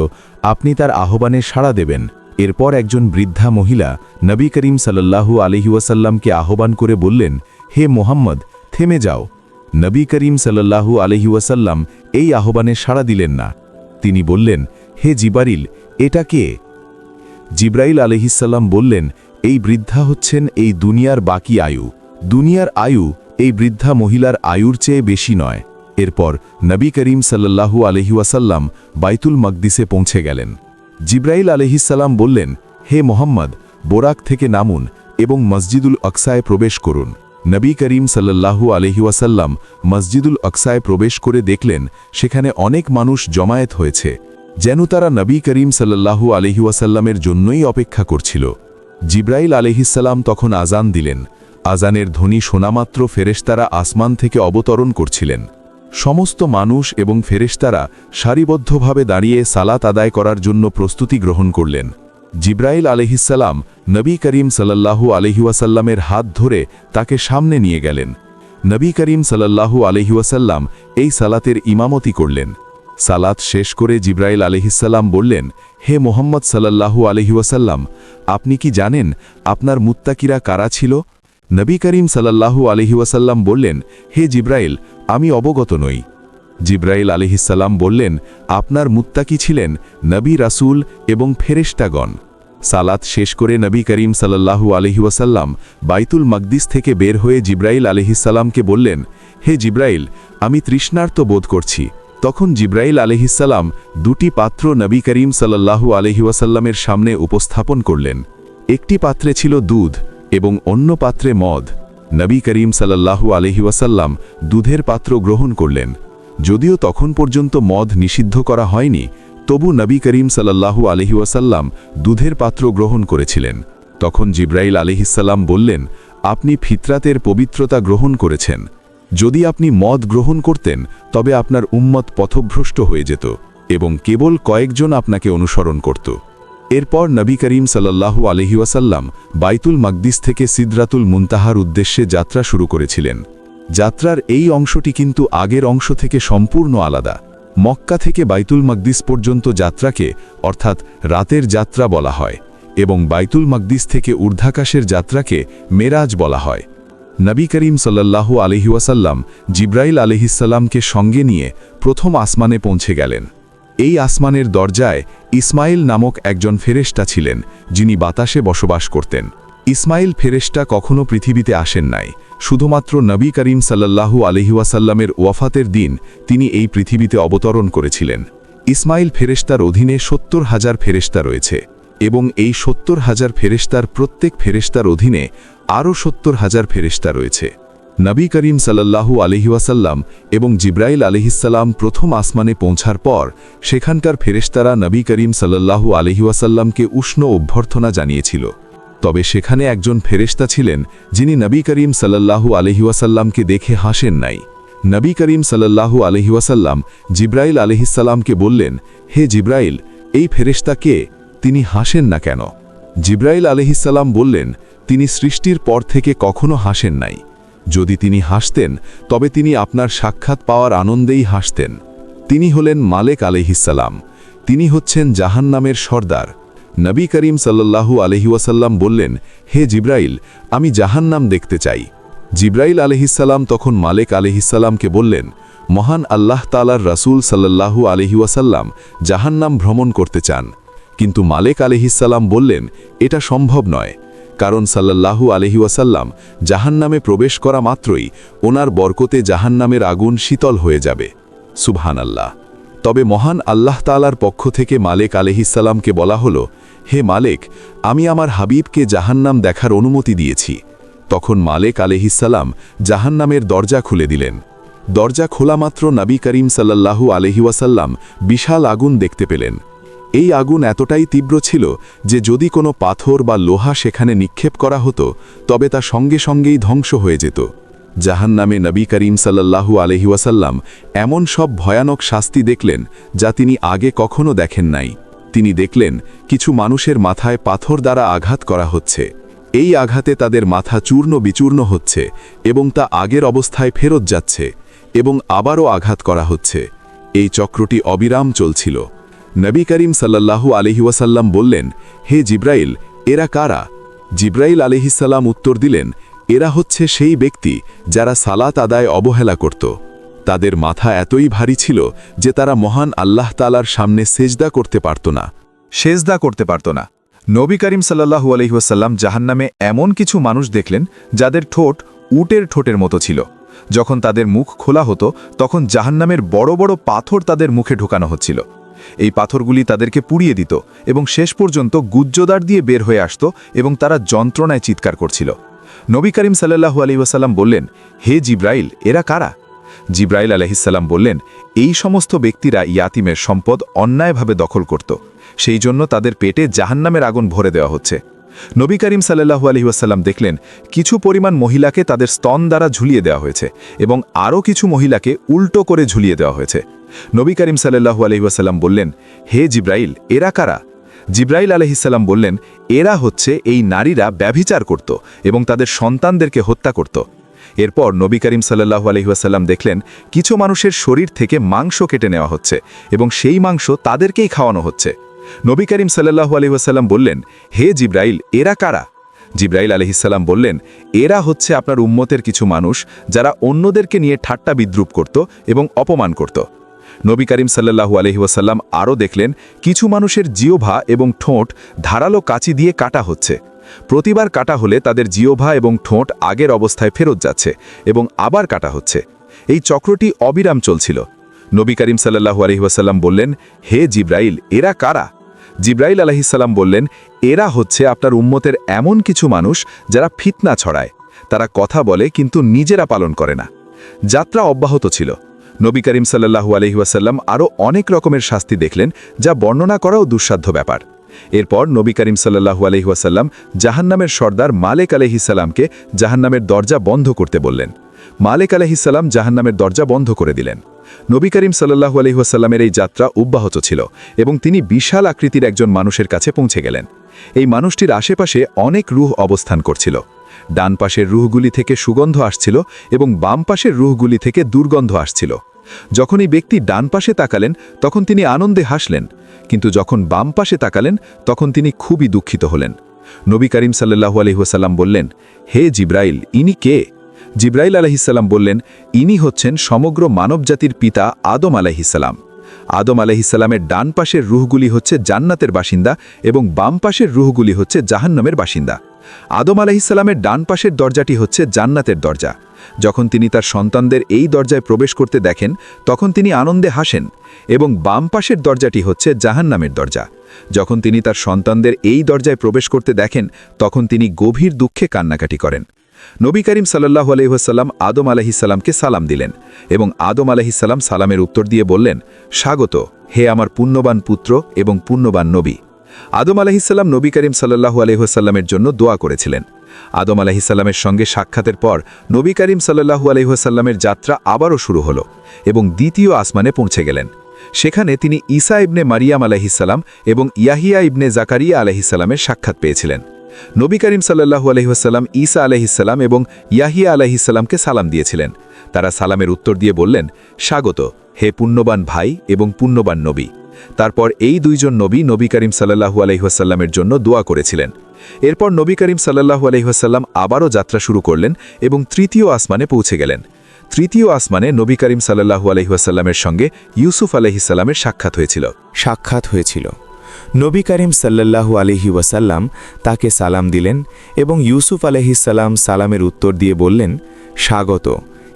Speaker 1: আপনি তার আহ্বানে সাড়া দেবেন। এরপর একজন বৃদ্ধা মহিলা নবী করিম সাল্লাল্লাহু আলাইহি ওয়াসাল্লামকে আহ্বান করে বললেন, হে মোহাম্মদ, থেমে যাও। নবী করিম সাল্লাল্লাহু আলাইহি ওয়াসাল্লাম এই আহ্বানে সাড়া দিলেন না। তিনি বললেন, হে জিবরিল, এটা কে? জিব্রাইল আলাইহিসসালাম বললেন, এই বৃদ্ধা হচ্ছেন এই দুনিয়ার বাকি আয়ু। দুনিয়ার আয়ু এই বৃদ্ধা মহিলার আয়ুর চেয়ে বেশি নয়। এরপর নবী করিম সাল্লাল্লাহু আলাইহি ওয়াসাল্লাম বাইতুল মাকদিসে পৌঁছে গেলেন। জিব্রাইল আলাইহিসসালাম বললেন, হে মোহাম্মদ, বোরাক থেকে নামুন এবং মসজিদুল আকসায় প্রবেশ করুন। নবী করিম সাল্লাল্লাহু আলাইহি ওয়াসাল্লাম মসজিদুল আকসায় প্রবেশ করে দেখলেন সেখানে অনেক মানুষ জমায়েত হয়েছে, যেন তারা নবী করিম সাল্লাল্লাহু আলাইহি ওয়াসাল্লামের জন্যই অপেক্ষা করছিল। জিব্রাইল আলাইহিসসালাম তখন আজান দিলেন। আজানের ধ্বনি শোনামাত্র ফেরেশতারা আসমান থেকে অবতরণ করছিলেন। সমস্ত মানুষ এবং ফেরেশতারা সারিবদ্ধভাবে দাঁড়িয়ে সালাত আদায় করার জন্য প্রস্তুতি গ্রহণ করলেন।
Speaker 3: জিব্রাইল আলহিসাল্লাম নবী করিম সাল্লাল্লাহু আলহি ওয়াসাল্লামের হাত ধরে তাকে সামনে নিয়ে গেলেন। নবী করিম সাল্লাল্লাহু আলহি ওয়াসাল্লাম এই সালাতের ইমামতি করলেন। সালাত শেষ করে জিব্রাইল আলহিসাল্লাম বললেন, হে মোহাম্মদ সাল্লাল্লাহু আলহি ওয়াসাল্লাম, আপনি কি জানেন আপনার মুত্তাকিরা কারা ছিল? নবী করিম সাল্লাল্লাহু আলহি ওয়াসাল্লাম বললেন, হে জিব্রাইল, আমি অবগত নই। জিব্রাইল আলহিসাল্লাম বললেন, আপনার মুত্তাকি ছিলেন নবী রাসূল এবং ফেরেশতাগণ। সালাত শেষ করে নবী করিম সাল্লাল্লাহু আলহি ওয়াসাল্লাম বাইতুল মাকদিস থেকে বের হয়ে জিব্রাইল আলহিসাল্লামকে বললেন, হে জিব্রাইল, আমি তৃষ্ণার্ত বোধ করছি। তখন জিব্রাইল আলহিসাল্লাম দুটি পাত্র নবী করিম সাল্লাল্লাহু আলহি ওয়াসাল্লামের সামনে উপস্থাপন করলেন। একটি পাত্রে ছিল দুধ এবং অন্য পাত্রে মদ। নবী করিম সাল্লাল্লাহু আলহি ওয়াসাল্লাম দুধের পাত্র গ্রহণ করলেন। যদিও তখন পর্যন্ত মদ নিষিদ্ধ করা হয়নি, তবু নবী করিম সাল্লাল্লাহু আলহি ওয়াসাল্লাম দুধের পাত্র গ্রহণ করেছিলেন। তখন জিব্রাইল আলহিসাল্লাম বললেন, আপনি ফিতরাতের পবিত্রতা গ্রহণ করেছেন। যদি আপনি মদ গ্রহণ করতেন তবে আপনার উম্মত পথভ্রষ্ট হয়ে যেত এবং কেবল কয়েকজন আপনাকে অনুসরণ করত। এরপর নবী করিম সাল্লাল্লাহু আলহি ওয়াসাল্লাম বাইতুল মাকদিস থেকে সিদরাতুল মুনতাহার উদ্দেশ্যে যাত্রা শুরু করেছিলেন। যাত্রার এই অংশটি কিন্তু আগের অংশ থেকে সম্পূর্ণ আলাদা। মক্কা থেকে বাইতুল মাকদিস পর্যন্ত যাত্রাকে অর্থাৎ রাতের যাত্রা বলা হয় এবং বাইতুল মাকদিস থেকে ঊর্ধ্বাকাশের যাত্রাকে মেরাজ বলা হয়। নবী করিম সাল্লাল্লাহু আলহি ওয়াসাল্লাম জিব্রাইল আলহিসাল্লামকে সঙ্গে নিয়ে প্রথম আসমানে পৌঁছে গেলেন। এই আসমানের দরজায় ইসমাইল নামক একজন ফেরেশতা ছিলেন, যিনি বাতাসে বসবাস করতেন। ইসমাইল ফেরেশতা কখনো পৃথিবীতে আসেন নাই, শুধুমাত্র নবী করিম সাল্লাল্লাহু আলহি ওয়াসাল্লামের ওয়াফাতের দিন তিনি এই পৃথিবীতে অবতরণ করেছিলেন। ইসমাইল ফেরেশতার অধীনে ৭০,০০০ ফেরেশতা রয়েছে এবং এই ৭০,০০০ ফেরেশতার প্রত্যেক ফেরেশতার অধীনে আরও ৭০,০০০ ফেরেশতা রয়েছে। নবী করিম সাল্লাল্লাহু আলহি ওয়াসাল্লাম এবং জিব্রাইল আলহিসাল্লাম প্রথম আসমানে পৌঁছার পর সেখানকার ফেরেশতারা নবী করিম সাল্লাল্লাহু আলহি ওয়াসাল্লামকে উষ্ণ অভ্যর্থনা জানিয়েছিল। তবে সেখানে একজন ফেরেশতা ছিলেন যিনি নবী করিম সাল্লাল্লাহু আলহি ওয়াসাল্লামকে দেখে হাসেন নাই। নবী করিম সাল্লাল্লাহু আলহি ওয়াসাল্লাম জিব্রাইল আলহিসাল্লামকে বললেন, হে জিব্রাইল, এই ফেরেশতা কে? তিনি হাসেন না কেন? জিব্রাইল আলহিসাল্লাম বললেন, তিনি সৃষ্টির পর থেকে কখনো হাসেন নাই। যদি তিনি হাসতেন তবে তিনি আপনার সাক্ষাৎ পাওয়ার আনন্দেই হাসতেন। তিনি হলেন মালেক আলহিসাল্লাম। তিনি হচ্ছেন জাহান্নামের সর্দার। নবী করিম সাল্লাল্লাহু আলহি ওয়াসাল্লাম বললেন, হে জিব্রাইল, আমি জাহান্নাম দেখতে চাই। জিব্রাইল আলহিসাল্লাম তখন মালেক আলহিসাল্লামকে বললেন, মহান আল্লাহ তাআলার রাসূল সাল্লাল্লাহু আলহি ওয়াসাল্লাম জাহান্নাম ভ্রমণ করতে চান। কিন্তু মালেক আলহিসাল্লাম বললেন, এটা সম্ভব নয়, কারণ সাল্লাল্লাহু আলহি ওয়াসাল্লাম জাহান্নামে প্রবেশ করা মাত্রই ওনার বরকতে জাহান্নামের আগুন শীতল হয়ে যাবে। সুবহানাল্লাহ। তবে মহান আল্লাহ তাআলার পক্ষ থেকে মালেক আলহিসাল্লামকে বলা হলো, হে মালেক, আমি আমার হাবিবকে জাহান্নাম দেখার অনুমতি দিয়েছি। তখন মালেক আলহিসাল্লাম জাহান্নামের দরজা খুলে দিলেন। দরজা খোলা মাত্র নবী করিম সাল্লাল্লাহু আলহি ওয়াসাল্লাম বিশাল আগুন দেখতে পেলেন। এই আগুন এতটাই তীব্র ছিল যে যদি কোনো পাথর বা লোহা সেখানে নিক্ষেপ করা হতো তবে তা সঙ্গে সঙ্গেই ধ্বংস হয়ে যেত। জাহান্নামে নবী করিম সাল্লাল্লাহু আলহি ওয়াসাল্লাম এমন সব ভয়ানক শাস্তি দেখলেন যা তিনি আগে কখনো দেখেন নাই। তিনি দেখলেন কিছু মানুষের মাথায় পাথর দ্বারা আঘাত করা হচ্ছে। এই আঘাতে তাদের মাথা চূর্ণ বিচূর্ণ হচ্ছে এবং তা আগের অবস্থায় ফেরত যাচ্ছে এবং আবারও আঘাত করা হচ্ছে। এই চক্রটি অবিরাম চলছিল। নবী করিম সাল্লাল্লাহু আলহি ওয়াসাল্লাম বললেন, হে জিব্রাইল, এরা কারা? জিব্রাইল আলহিসাল্লাম উত্তর দিলেন, এরা হচ্ছে সেই ব্যক্তি যারা সালাত আদায় অবহেলা করত। তাদের মাথা এতই ভারী ছিল যে তারা মহান আল্লাহ তাআলার সামনে সেজদা করতে পারত না। নবী করিম সাল্লাল্লাহু আলাইহি ওয়াসাল্লাম জাহান্নামে এমন কিছু মানুষ দেখলেন যাদের ঠোঁট উটের ঠোঁটের মতো ছিল। যখন তাদের মুখ খোলা হতো তখন জাহান্নামের বড় বড় পাথর তাদের মুখে ঢোকানো হচ্ছিল। এই পাথরগুলি তাদেরকে পুড়িয়ে দিত এবং শেষ পর্যন্ত গুজ্জোদার দিয়ে বের হয়ে আসত এবং তারা যন্ত্রণায় চিৎকার করছিল। নবী করিম সাল্লাল্লাহু আলাইহি ওয়াসাল্লাম বললেন, হে জিব্রাইল, এরা কারা? জিব্রাইল আলাইহিসসালাম বললেন, এই সমস্ত ব্যক্তিরা ইয়াতিমের সম্পদ অন্যায়ভাবে দখল করত, সেই জন্য তাদের পেটে জাহান্নামের আগুন ভরে দেওয়া হচ্ছে। নবী করিম সাল্লাল্লাহু আলাইহি ওয়াসাল্লাম দেখলেন কিছু পরিমাণ মহিলাকে তাদের স্তন দ্বারা ঝুলিয়ে দেওয়া হয়েছে এবং আরও কিছু মহিলাকে উল্টো করে ঝুলিয়ে দেওয়া হয়েছে। নবী করিম সাল্লাল্লাহু আলাইহি ওয়াসাল্লাম বললেন, হে জিব্রাইল, এরা কারা? জিব্রাইল আলাইহিসসালাম বললেন, এরা হচ্ছে এই নারীরা ব্যভিচার করত এবং তাদের সন্তানদেরকে হত্যা করত। এরপর নবী করিম সাল্লাল্লাহু আলাইহি ওয়াসাল্লাম দেখলেন কিছু মানুষের শরীর থেকে মাংস কেটে নেওয়া হচ্ছে এবং সেই মাংস তাদেরকেই খাওয়ানো হচ্ছে। নবী করিম সাল্লাল্লাহু আলাইহি ওয়াসাল্লাম বললেন, হে জিব্রাইল, এরা কারা? জিব্রাইল আলাইহিসসালাম বললেন, এরা হচ্ছে আপনার উম্মতের কিছু মানুষ যারা অন্যদেরকে নিয়ে ঠাট্টা বিদ্রুপ করত এবং অপমান করত। নবী করিম সাল্লাল্লাহু আলাইহি ওয়াসাল্লাম আরও দেখলেন কিছু মানুষের জিহ্বা এবং ঠোঁট ধারালো কাঁচি দিয়ে কাটা হচ্ছে। প্রতিবার কাটা হলে তাদের জিহ্বা এবং ঠোঁট আগের অবস্থায় ফেরত যাচ্ছে এবং আবার কাটা হচ্ছে। এই চক্রটি অবিরাম চলছিল। নবী করিম সাল্লাল্লাহু আলাইহি ওয়াসাল্লাম বললেন, হে জিব্রাইল, এরা কারা? জিব্রাইল আলাইহিসসালাম বললেন, এরা হচ্ছে আপনার উম্মতের এমন কিছু মানুষ যারা ফিতনা ছড়ায়। তারা কথা বলে কিন্তু নিজেরা পালন করে না। যাত্রা অব্যাহত ছিল। নবী করিম সাল্লাল্লাহু আলাইহি ওয়াসাল্লাম আরও অনেক রকমের শাস্তি দেখলেন, যা বর্ণনা করাও দুঃসাধ্য ব্যাপার। এরপর নবী করিম সাল্লাল্লাহু আলাইহি ওয়াসাল্লাম জাহান্নামের সর্দার মালেক আলাইহিসসালামকে জাহান্নামের দরজা বন্ধ করতে বললেন। মালেক আলাইহিসসালাম জাহান্নামের দরজা বন্ধ করে দিলেন। নবী করিম সাল্লাল্লাহু আলাইহি ওয়াসাল্লামের এই যাত্রা অব্যাহত ছিল এবং তিনি বিশাল আকৃতির একজন মানুষের কাছে পৌঁছে গেলেন। এই মানুষটির আশেপাশে অনেক রূহ অবস্থান করছিল। ডান পাশের রূহগুলি থেকে সুগন্ধ আসছিল এবং বাম পাশের রূহগুলি থেকে দুর্গন্ধ আসছিল। যখন এই ব্যক্তি ডান পাশে তাকালেন তখন তিনি আনন্দে হাসলেন, কিন্তু যখন বাম পাশে তাকালেন তখন তিনি খুবই দুঃখিত হলেন। নবী করিম সাল্লাল্লাহু আলাইহি ওয়াসাল্লাম বললেন, হে জিব্রাইল, ইনি কে? জিব্রাইল আলাইহিসসালাম বললেন, ইনি হচ্ছেন সমগ্র মানবজাতির পিতা আদম আলাইহিসসালাম। আদম আলাইহিসসালামের ডান পাশের রূহগুলি হচ্ছে জান্নাতের বাসিন্দা এবং বাম পাশের রূহগুলি হচ্ছে জাহান্নামের বাসিন্দা। আদম আলাইহিসসালামের ডান পাশের দরজাটি হচ্ছে জান্নাতের দরজা। যখন তিনি তার সন্তানদের এই দরজায় প্রবেশ করতে দেখেন তখন তিনি আনন্দে হাসেন, এবং বাম পাশের দরজাটি হচ্ছে জাহান্নামের দরজা। যখন তিনি তার সন্তানদের এই দরজায় প্রবেশ করতে দেখেন তখন তিনি গভীর দুঃখে কান্নাকাটি করেন। নবী করিম সাল্লাল্লাহু আলাইহি ওয়াসাল্লাম আদম আলাইহিসসালামকে সালাম দিলেন এবং আদম আলাইহিসসালাম সালামের উত্তর দিয়ে বললেন, স্বাগত, হে আমার পুণ্যবান পুত্র এবং পুণ্যবান নবী। আদম আলাইহিসসালাম নবী করিম সাল্লাল্লাহু আলাইহি ওয়াসাল্লামের জন্য দোয়া করেছিলেন। আদম আলাইহিসসালামের সঙ্গে সাক্ষাতের পর নবী করিম সাল্লাল্লাহু আলাইহি ওয়াসাল্লামের যাত্রা আবারও শুরু হলো এবং দ্বিতীয় আসমানে পৌঁছে গেলেন। সেখানে তিনি ঈসা ইবনে মারিয়াম আলাইহিসসালাম এবং ইয়াহিয়া ইবনে জাকারিয়া আলাইহিসসালামের সাক্ষাৎ পেয়েছিলেন। নবী করিম সাল্লাল্লাহু আলাইহি ওয়াসাল্লাম ঈসা আলাইহিসসালাম এবং ইয়াহিয়া আলাইহিসসালামকে সালাম দিয়েছিলেন। তারা সালামের উত্তর দিয়ে বললেন, স্বাগত, হে পুণ্যবান ভাই এবং পুণ্যবান নবী। তারপর এই দুইজন নবী নবী করিম সাল্লাল্লাহু আলাইহি ওয়াসাল্লামের জন্য দোয়া করেছিলেন। এরপর নবী করিম সাল্লাল্লাহু আলাইহি ওয়াসাল্লাম আবারও যাত্রা শুরু করলেন এবং তৃতীয় আসমানে পৌঁছে গেলেন। তৃতীয় আসমানে নবী করিম সাল্লাল্লাহু আলাইহি ওয়াসাল্লামের সঙ্গে ইউসুফ আলাইহিসসালামের সাক্ষাৎ হয়েছিল।
Speaker 1: নবী করিম সাল্লাল্লাহু আলাইহি ওয়াসাল্লাম তাকে সালাম দিলেন এবং ইউসুফ আলাইহিসসালাম সালামের উত্তর দিয়ে বললেন, স্বাগত,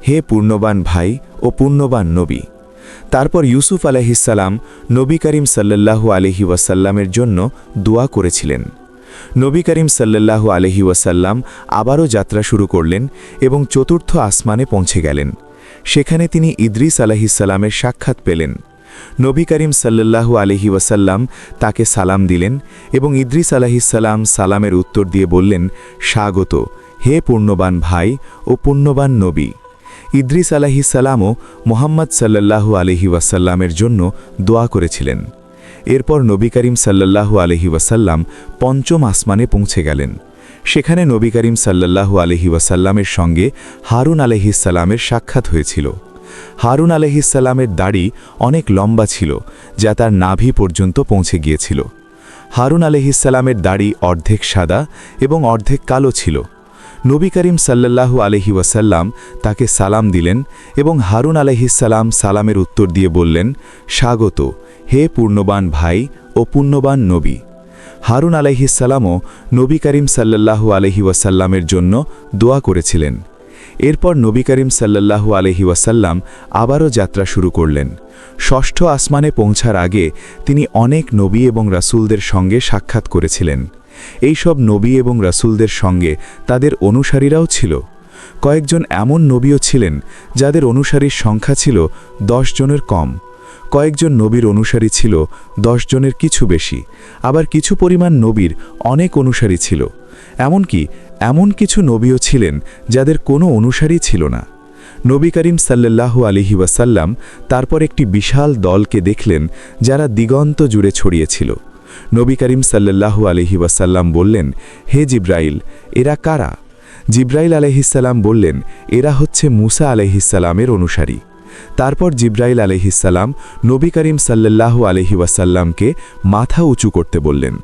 Speaker 1: হে পূর্ণবান ভাই ও পূর্ণবান নবী। তারপর ইউসুফ আলাইহিসসালাম নবী করিম সাল্লাল্লাহু আলাইহি ওয়াসাল্লামের জন্য দোয়া করেছিলেন। নবী করিম সাল্লাল্লাহু আলাইহি ওয়াসাল্লাম আবারও যাত্রা শুরু করলেন এবং চতুর্থ আসমানে পৌঁছে গেলেন। সেখানে তিনি ইদ্রিস আলাইহিসসালামের সাক্ষাৎ পেলেন। নবী করিম সাল্লাল্লাহু আলাইহি ওয়াসাল্লাম তাকে সালাম দিলেন এবং ইদ্রিস আলাইহিসসালাম সালামের উত্তর দিয়ে বললেন, স্বাগত, হে পূর্ণবান ভাই ও পূর্ণবান নবী। ইদ্রিস আলাইহিসসালামও মুহাম্মদ সাল্লাল্লাহু আলাইহি ওয়াসাল্লামের জন্য দোয়া করেছিলেন। এরপর নবী করিম সাল্লাল্লাহু আলাইহি ওয়াসাল্লাম পঞ্চম আসমানে পৌঁছে গেলেন। সেখানে নবী করিম সাল্লাল্লাহু আলাইহি ওয়াসাল্লামের সঙ্গে হারুন আলাইহিসসালামের সাক্ষাৎ হয়েছিল। হারুন আলাইহিসসালামের দাড়ি অনেক লম্বা ছিল, যা তার নাভি পর্যন্ত পৌঁছে গিয়েছিল। হারুন আলাইহিসসালামের দাড়ি অর্ধেক সাদা এবং অর্ধেক কালো ছিল। নবী করিম সাল্লাল্লাহু আলাইহি ওয়াসাল্লাম তাকে সালাম দিলেন এবং হারুন আলাইহিসসালাম সালামের উত্তর দিয়ে বললেন, স্বাগত, হে পূর্ণবান ভাই ও পুণ্যবান নবী। হারুন আলাইহিসসালামও নবী করিম সাল্লাল্লাহু আলাইহি ওয়াসাল্লামের জন্য দোয়া করেছিলেন। এরপর নবী করিম সাল্লাল্লাহু আলাইহি ওয়াসাল্লাম আবারও যাত্রা শুরু করলেন। ষষ্ঠ আসমানে পৌঁছার আগে তিনি অনেক নবী এবং রাসূলদের সঙ্গে সাক্ষাৎ করেছিলেন। এই সব নবী এবং রাসূলদের সঙ্গে তাদের অনুসারীরাও ছিল। কয়েকজন এমন নবীও ছিলেন যাদের অনুসারীর সংখ্যা ছিল 10 জনের কম। কয়েকজন নবীর অনুসারী ছিল 10 জনের কিছু বেশি, আবার কিছু পরিমাণ নবীর অনেক অনুসারী ছিল। এমনকি এমন কিছু নবীও ছিলেন যাদের কোনো অনুসারী ছিল না। নবী করিম সাল্লাল্লাহু আলাইহি ওয়াসাল্লাম তারপর একটি বিশাল দলকে দেখলেন যারা দিগন্ত জুড়ে ছড়িয়েছিল। নবী করিম সাল্লাল্লাহু আলাইহি ওয়াসাল্লাম বললেন, হে জিব্রাইল, এরা কারা? জিব্রাইল আলাইহিসসালাম বললেন, এরা হচ্ছে মুসা আলাইহিসসালামের অনুসারী। তারপর জিব্রাইল আলাইহিসসালাম নবী করিম সাল্লাল্লাহু আলাইহি ওয়াসাল্লামকে মাথা উঁচু করতে বললেন।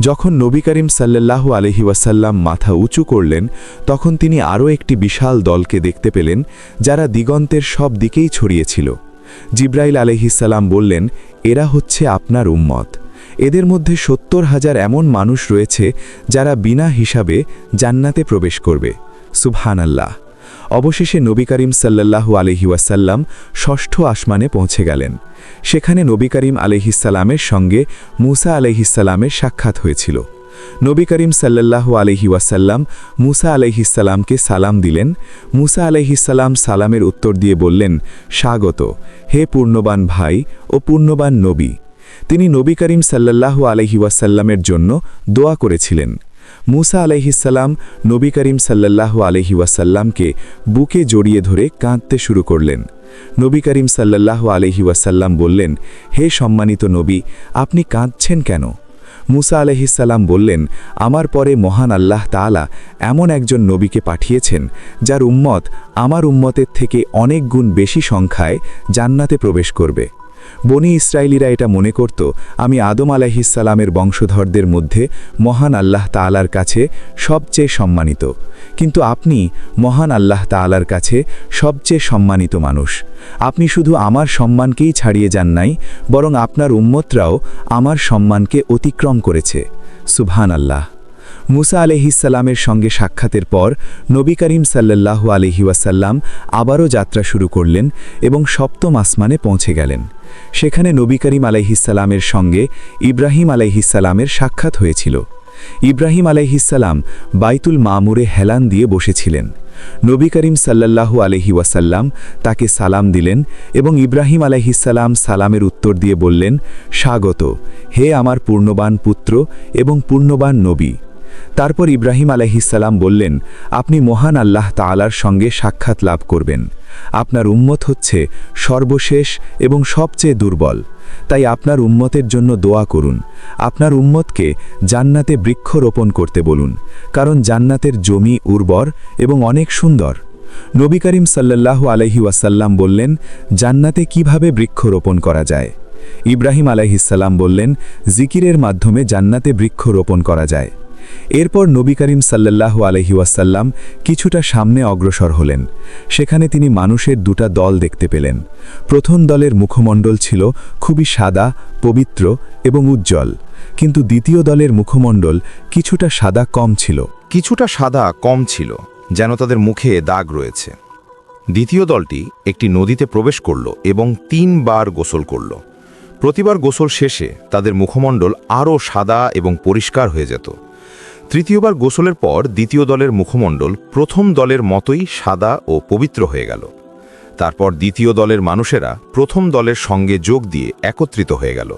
Speaker 1: যখন নবী করিম সাল্লাল্লাহু আলাইহি ওয়াসাল্লাম মাথা উঁচু করলেন, তখন তিনি আরও একটি বিশাল দলকে দেখতে পেলেন, যারা দিগন্তের সব দিকেই ছড়িয়েছিল। জিব্রাইল আলাইহিসসালাম বললেন, এরা হচ্ছে আপনার উম্মত। এদের মধ্যে ৭০,০০০ এমন মানুষ রয়েছে যারা বিনা হিসাবে জান্নাতে প্রবেশ করবে। সুবহানাল্লাহ। অবশেষে নবী করিম সাল্লাল্লাহু আলাইহি ওয়াসাল্লাম ষষ্ঠ আসমানে পৌঁছে গেলেন। সেখানে নবী করিম আলাইহিসসালামের সঙ্গে মুসা আলাইহিসসালামের সাক্ষাৎ হয়েছিল। নবী করিম সাল্লাল্লাহু আলাইহি ওয়াসাল্লাম মুসা আলাইহিসসালামকে সালাম দিলেন। মুসা আলাইহিসসালাম সালামের উত্তর দিয়ে বললেন, স্বাগত, হে পূর্ণবান ভাই ও পূর্ণবান নবী। তিনি নবী করিম সাল্লাল্লাহু আলাইহি ওয়াসাল্লামের জন্য দোয়া করেছিলেন। মুসা আলাইহিসসালাম নবী করিম সাল্লাল্লাহু আলাইহি ওয়াসাল্লামকে বুকে জড়িয়ে ধরে কাঁদতে শুরু করলেন। নবী করিম সাল্লাল্লাহু আলাইহি ওয়াসাল্লাম বললেন, হে সম্মানিত নবী, আপনি কাঁদছেন কেন? মুসা আলাইহিসসালাম বললেন, আমার পরে মহান আল্লাহ তাআলা এমন একজন নবীকে পাঠিয়েছেন, যার উম্মত আমার উম্মতের থেকে অনেক গুণ বেশি সংখ্যায় জান্নাতে প্রবেশ করবে। বনি ইসরায়েলিরা এটা মনে করত আমি আদম আলাইহিসসালামের বংশধরদের মধ্যে মহান আল্লাহ তাআলার কাছে সবচেয়ে সম্মানিত, কিন্তু আপনি মহান আল্লাহ তাআলার কাছে সবচেয়ে সম্মানিত মানুষ। আপনি শুধু আমার সম্মানকেই ছাড়িয়ে যান নাই, বরং আপনার উম্মতরাও আমার সম্মানকে অতিক্রম করেছে। সুবহানাল্লাহ। মুসা আলাইহিসসালামের সঙ্গে সাক্ষাতের পর নবী করিম সাল্লাল্লাহু আলাইহি ওয়াসাল্লাম আবারও যাত্রা শুরু করলেন এবং সপ্তম আসমানে পৌঁছে গেলেন। সেখানে নবী করিম আলাইহিসসালামের সঙ্গে ইব্রাহিম আলাইহিসসালামের সাক্ষাৎ হয়েছিল। ইব্রাহিম আলাইহিসসালাম বাইতুল মামুরে হেলান দিয়ে বসেছিলেন। নবী করিম সাল্লাল্লাহু আলাইহি ওয়াসাল্লাম তাকে সালাম দিলেন এবং ইব্রাহিম আলাইহিসসালাম সালামের উত্তর দিয়ে বললেন, স্বাগত, হে আমার পূর্ণবান পুত্র এবং পূর্ণবান নবী। তারপর ইব্রাহিম আলাইহিসসালাম বললেন, আপনি মহান আল্লাহ তাআলার সঙ্গে সাক্ষাৎ লাভ করবেন। আপনার উম্মত হচ্ছে সর্বশেষ এবং সবচেয়ে দুর্বল, তাই আপনার উম্মতের জন্য দোয়া করুন। আপনার উম্মতকে জান্নাতে বৃক্ষ রোপণ করতে বলুন, কারণ জান্নাতের জমি উর্বর এবং অনেক সুন্দর। নবী করিম সাল্লাল্লাহু আলাইহি ওয়াসাল্লাম বললেন, জান্নাতে কিভাবে বৃক্ষ রোপণ করা যায়? ইব্রাহিম আলাইহিসসালাম বললেন, জিকিরের মাধ্যমে জান্নাতে বৃক্ষ রোপণ করা যায়। এরপর নবী করিম সাল্লাল্লাহু আলাইহি ওয়াসাল্লাম কিছুটা সামনে অগ্রসর হলেন। সেখানে তিনি মানুষের দুটা দল দেখতে পেলেন। প্রথম দলের মুখমণ্ডল ছিল খুবই সাদা, পবিত্র এবং উজ্জ্বল, কিন্তু দ্বিতীয় দলের মুখমণ্ডল কিছুটা সাদা কম ছিল,
Speaker 4: যেন তাদের মুখে দাগ রয়েছে। দ্বিতীয় দলটি একটি নদীতে প্রবেশ করল এবং 3 বার গোসল করল। প্রতিবার গোসল শেষে তাদের মুখমণ্ডল আরও সাদা এবং পরিষ্কার হয়ে যেত। তৃতীয়বার গোসলের পর দ্বিতীয় দলের মুখমণ্ডল প্রথম দলের মতোই সাদা ও পবিত্র হয়ে গেল। তারপর দ্বিতীয় দলের মানুষেরা প্রথম দলের সঙ্গে যোগ দিয়ে একত্রিত হয়ে গেল।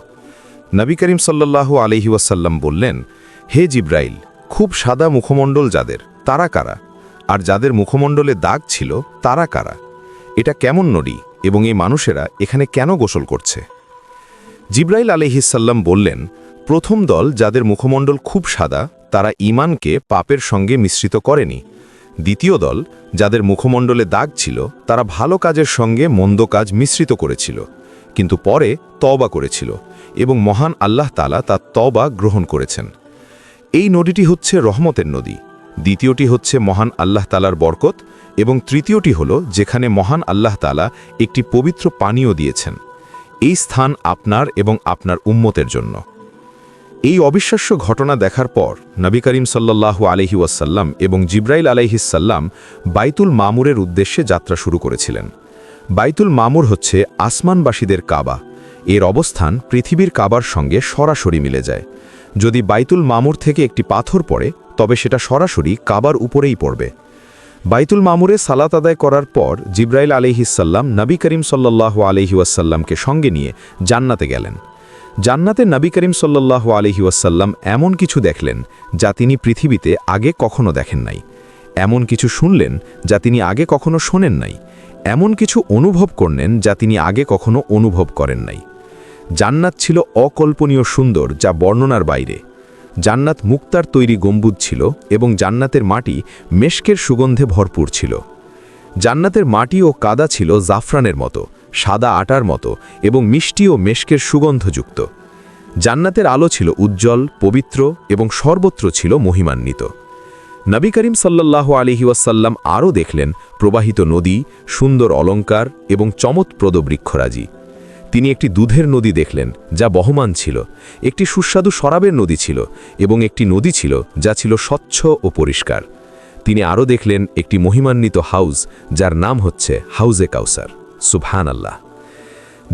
Speaker 4: নবী করিম সাল্লাল্লাহু আলাইহি ওয়াসাল্লাম বললেন, হে জিব্রাইল, খুব সাদা মুখমণ্ডল যাদের, তারা কারা? আর যাদের মুখমণ্ডলে দাগ ছিল তারা কারা? এটা কেমন নদী এবং এই মানুষেরা এখানে কেন গোসল করছে? জিব্রাইল আলাইহিসসালাম বললেন, প্রথম দল যাদের মুখমণ্ডল খুব সাদা, তারা ঈমানকে পাপের সঙ্গে মিশ্রিত করেনি। দ্বিতীয় দল যাদের মুখমণ্ডলে দাগ ছিল, তারা ভালো কাজের সঙ্গে মন্দ কাজ মিশ্রিত করেছিল, কিন্তু পরে তওবা করেছিল এবং মহান আল্লাহ তাআলা তার তওবা গ্রহণ করেছেন। এই নদীটি হচ্ছে রহমতের নদী, দ্বিতীয়টি হচ্ছে মহান আল্লাহ তাআলার বরকত এবং তৃতীয়টি হল যেখানে মহান আল্লাহ তাআলা একটি পবিত্র পানীয় দিয়েছেন। এই স্থান আপনার এবং আপনার উম্মতের জন্য। এই অবিশ্বাস্য ঘটনা দেখার পর নবী করিম সাল্লাল্লাহু আলাইহি ওয়াসাল্লাম এবং জিব্রাইল আলাইহিসসালাম বাইতুল মামুরের উদ্দেশ্যে যাত্রা শুরু করেছিলেন। বাইতুল মামুর হচ্ছে আসমানবাসীদের কাবা। এর অবস্থান পৃথিবীর কাবার সঙ্গে সরাসরি মিলে যায়। যদি বাইতুল মামুর থেকে একটি পাথর পড়ে, তবে সেটা সরাসরি কাবার উপরেই পড়বে। বাইতুল মামুরে সালাত আদায় করার পর জিব্রাইল আলাইহিসসালাম নবী করিম সাল্লাল্লাহু আলাইহি ওয়াসাল্লামকে সঙ্গে নিয়ে জান্নাতে গেলেন। জান্নাতে নবী করিম সাল্লাল্লাহু আলাইহি ওয়াসাল্লাম এমন কিছু দেখলেন যা তিনি পৃথিবীতে আগে কখনো দেখেন নাই, এমন কিছু শুনলেন যা তিনি আগে কখনো শোনেন নাই, এমন কিছু অনুভব করলেন যা তিনি আগে কখনো অনুভব করেন নাই। জান্নাত ছিল অকল্পনীয় সুন্দর, যা বর্ণনার বাইরে। জান্নাত মুক্তার তৈরি গম্বুজ ছিল এবং জান্নাতের মাটি মেশকের সুগন্ধে ভরপুর ছিল। জান্নাতের মাটি ও কাদা ছিল জাফরানের মতো, সাদা আটার মতো এবং মিষ্টি ও মেশকের সুগন্ধযুক্ত। জান্নাতের আলো ছিল উজ্জ্বল, পবিত্র এবং সর্বত্র ছিল মহিমান্বিত। নবী করিম সাল্লাল্লাহু আলাইহি ওয়াসাল্লাম আরও দেখলেন প্রবাহিত নদী, সুন্দর অলংকার এবং চমৎপ্রদ বৃক্ষরাজি। তিনি একটি দুধের নদী দেখলেন যা বহমান ছিল, একটি সুস্বাদু শরাবের নদী ছিল এবং একটি নদী ছিল যা ছিল স্বচ্ছ ও পরিষ্কার। তিনি আরও দেখলেন একটি মহিমান্বিত হাউজ যার নাম হচ্ছে হাউজে কাউসার। সুবহানাল্লাহ।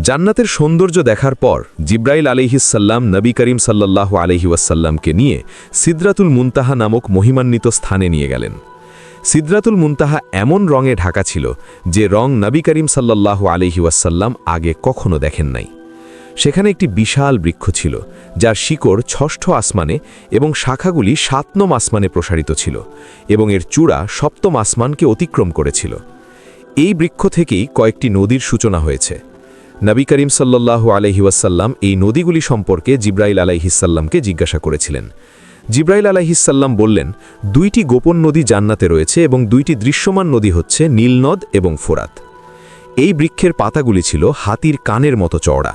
Speaker 4: জান্নাতের সৌন্দর্য দেখার পর জিব্রাইল আলাইহিসসাল্লাম নবী করিম সাল্লাল্লাহু আলাইহি ওয়াসাল্লামকে নিয়ে সিদরাতুল মুনতাহা নামক মহিমান্বিত স্থানে নিয়ে গেলেন। সিদরাতুল মুনতাহা এমন রঙে ঢাকা ছিল যে রং নবী করিম সাল্লাল্লাহু আলাইহি ওয়াসাল্লাম আগে কখনো দেখেন নাই। সেখানে একটি বিশাল বৃক্ষ ছিল যার শিকড় ষষ্ঠ আসমানে এবং শাখাগুলি ৭ নম আসমানে প্রসারিত ছিল এবং এর চূড়া সপ্তম আসমানকে অতিক্রম করেছিল। এই বৃক্ষ থেকেই কয়েকটি নদীর সূচনা হয়েছে। নবী করিম সাল্লাল্লাহু আলাইহি ওয়াসাল্লাম এই নদীগুলি সম্পর্কে জিব্রাইল আলাইহিসসাল্লামকে জিজ্ঞাসা করেছিলেন। জিব্রাইল আলাইহিসসাল্লাম বললেন, 2টি গোপন নদী জান্নাতে রয়েছে এবং 2টি দৃশ্যমান নদী হচ্ছে নীলনদ এবং ফোরাত। এই বৃক্ষের পাতাগুলি ছিল হাতির কানের মতো চওড়া।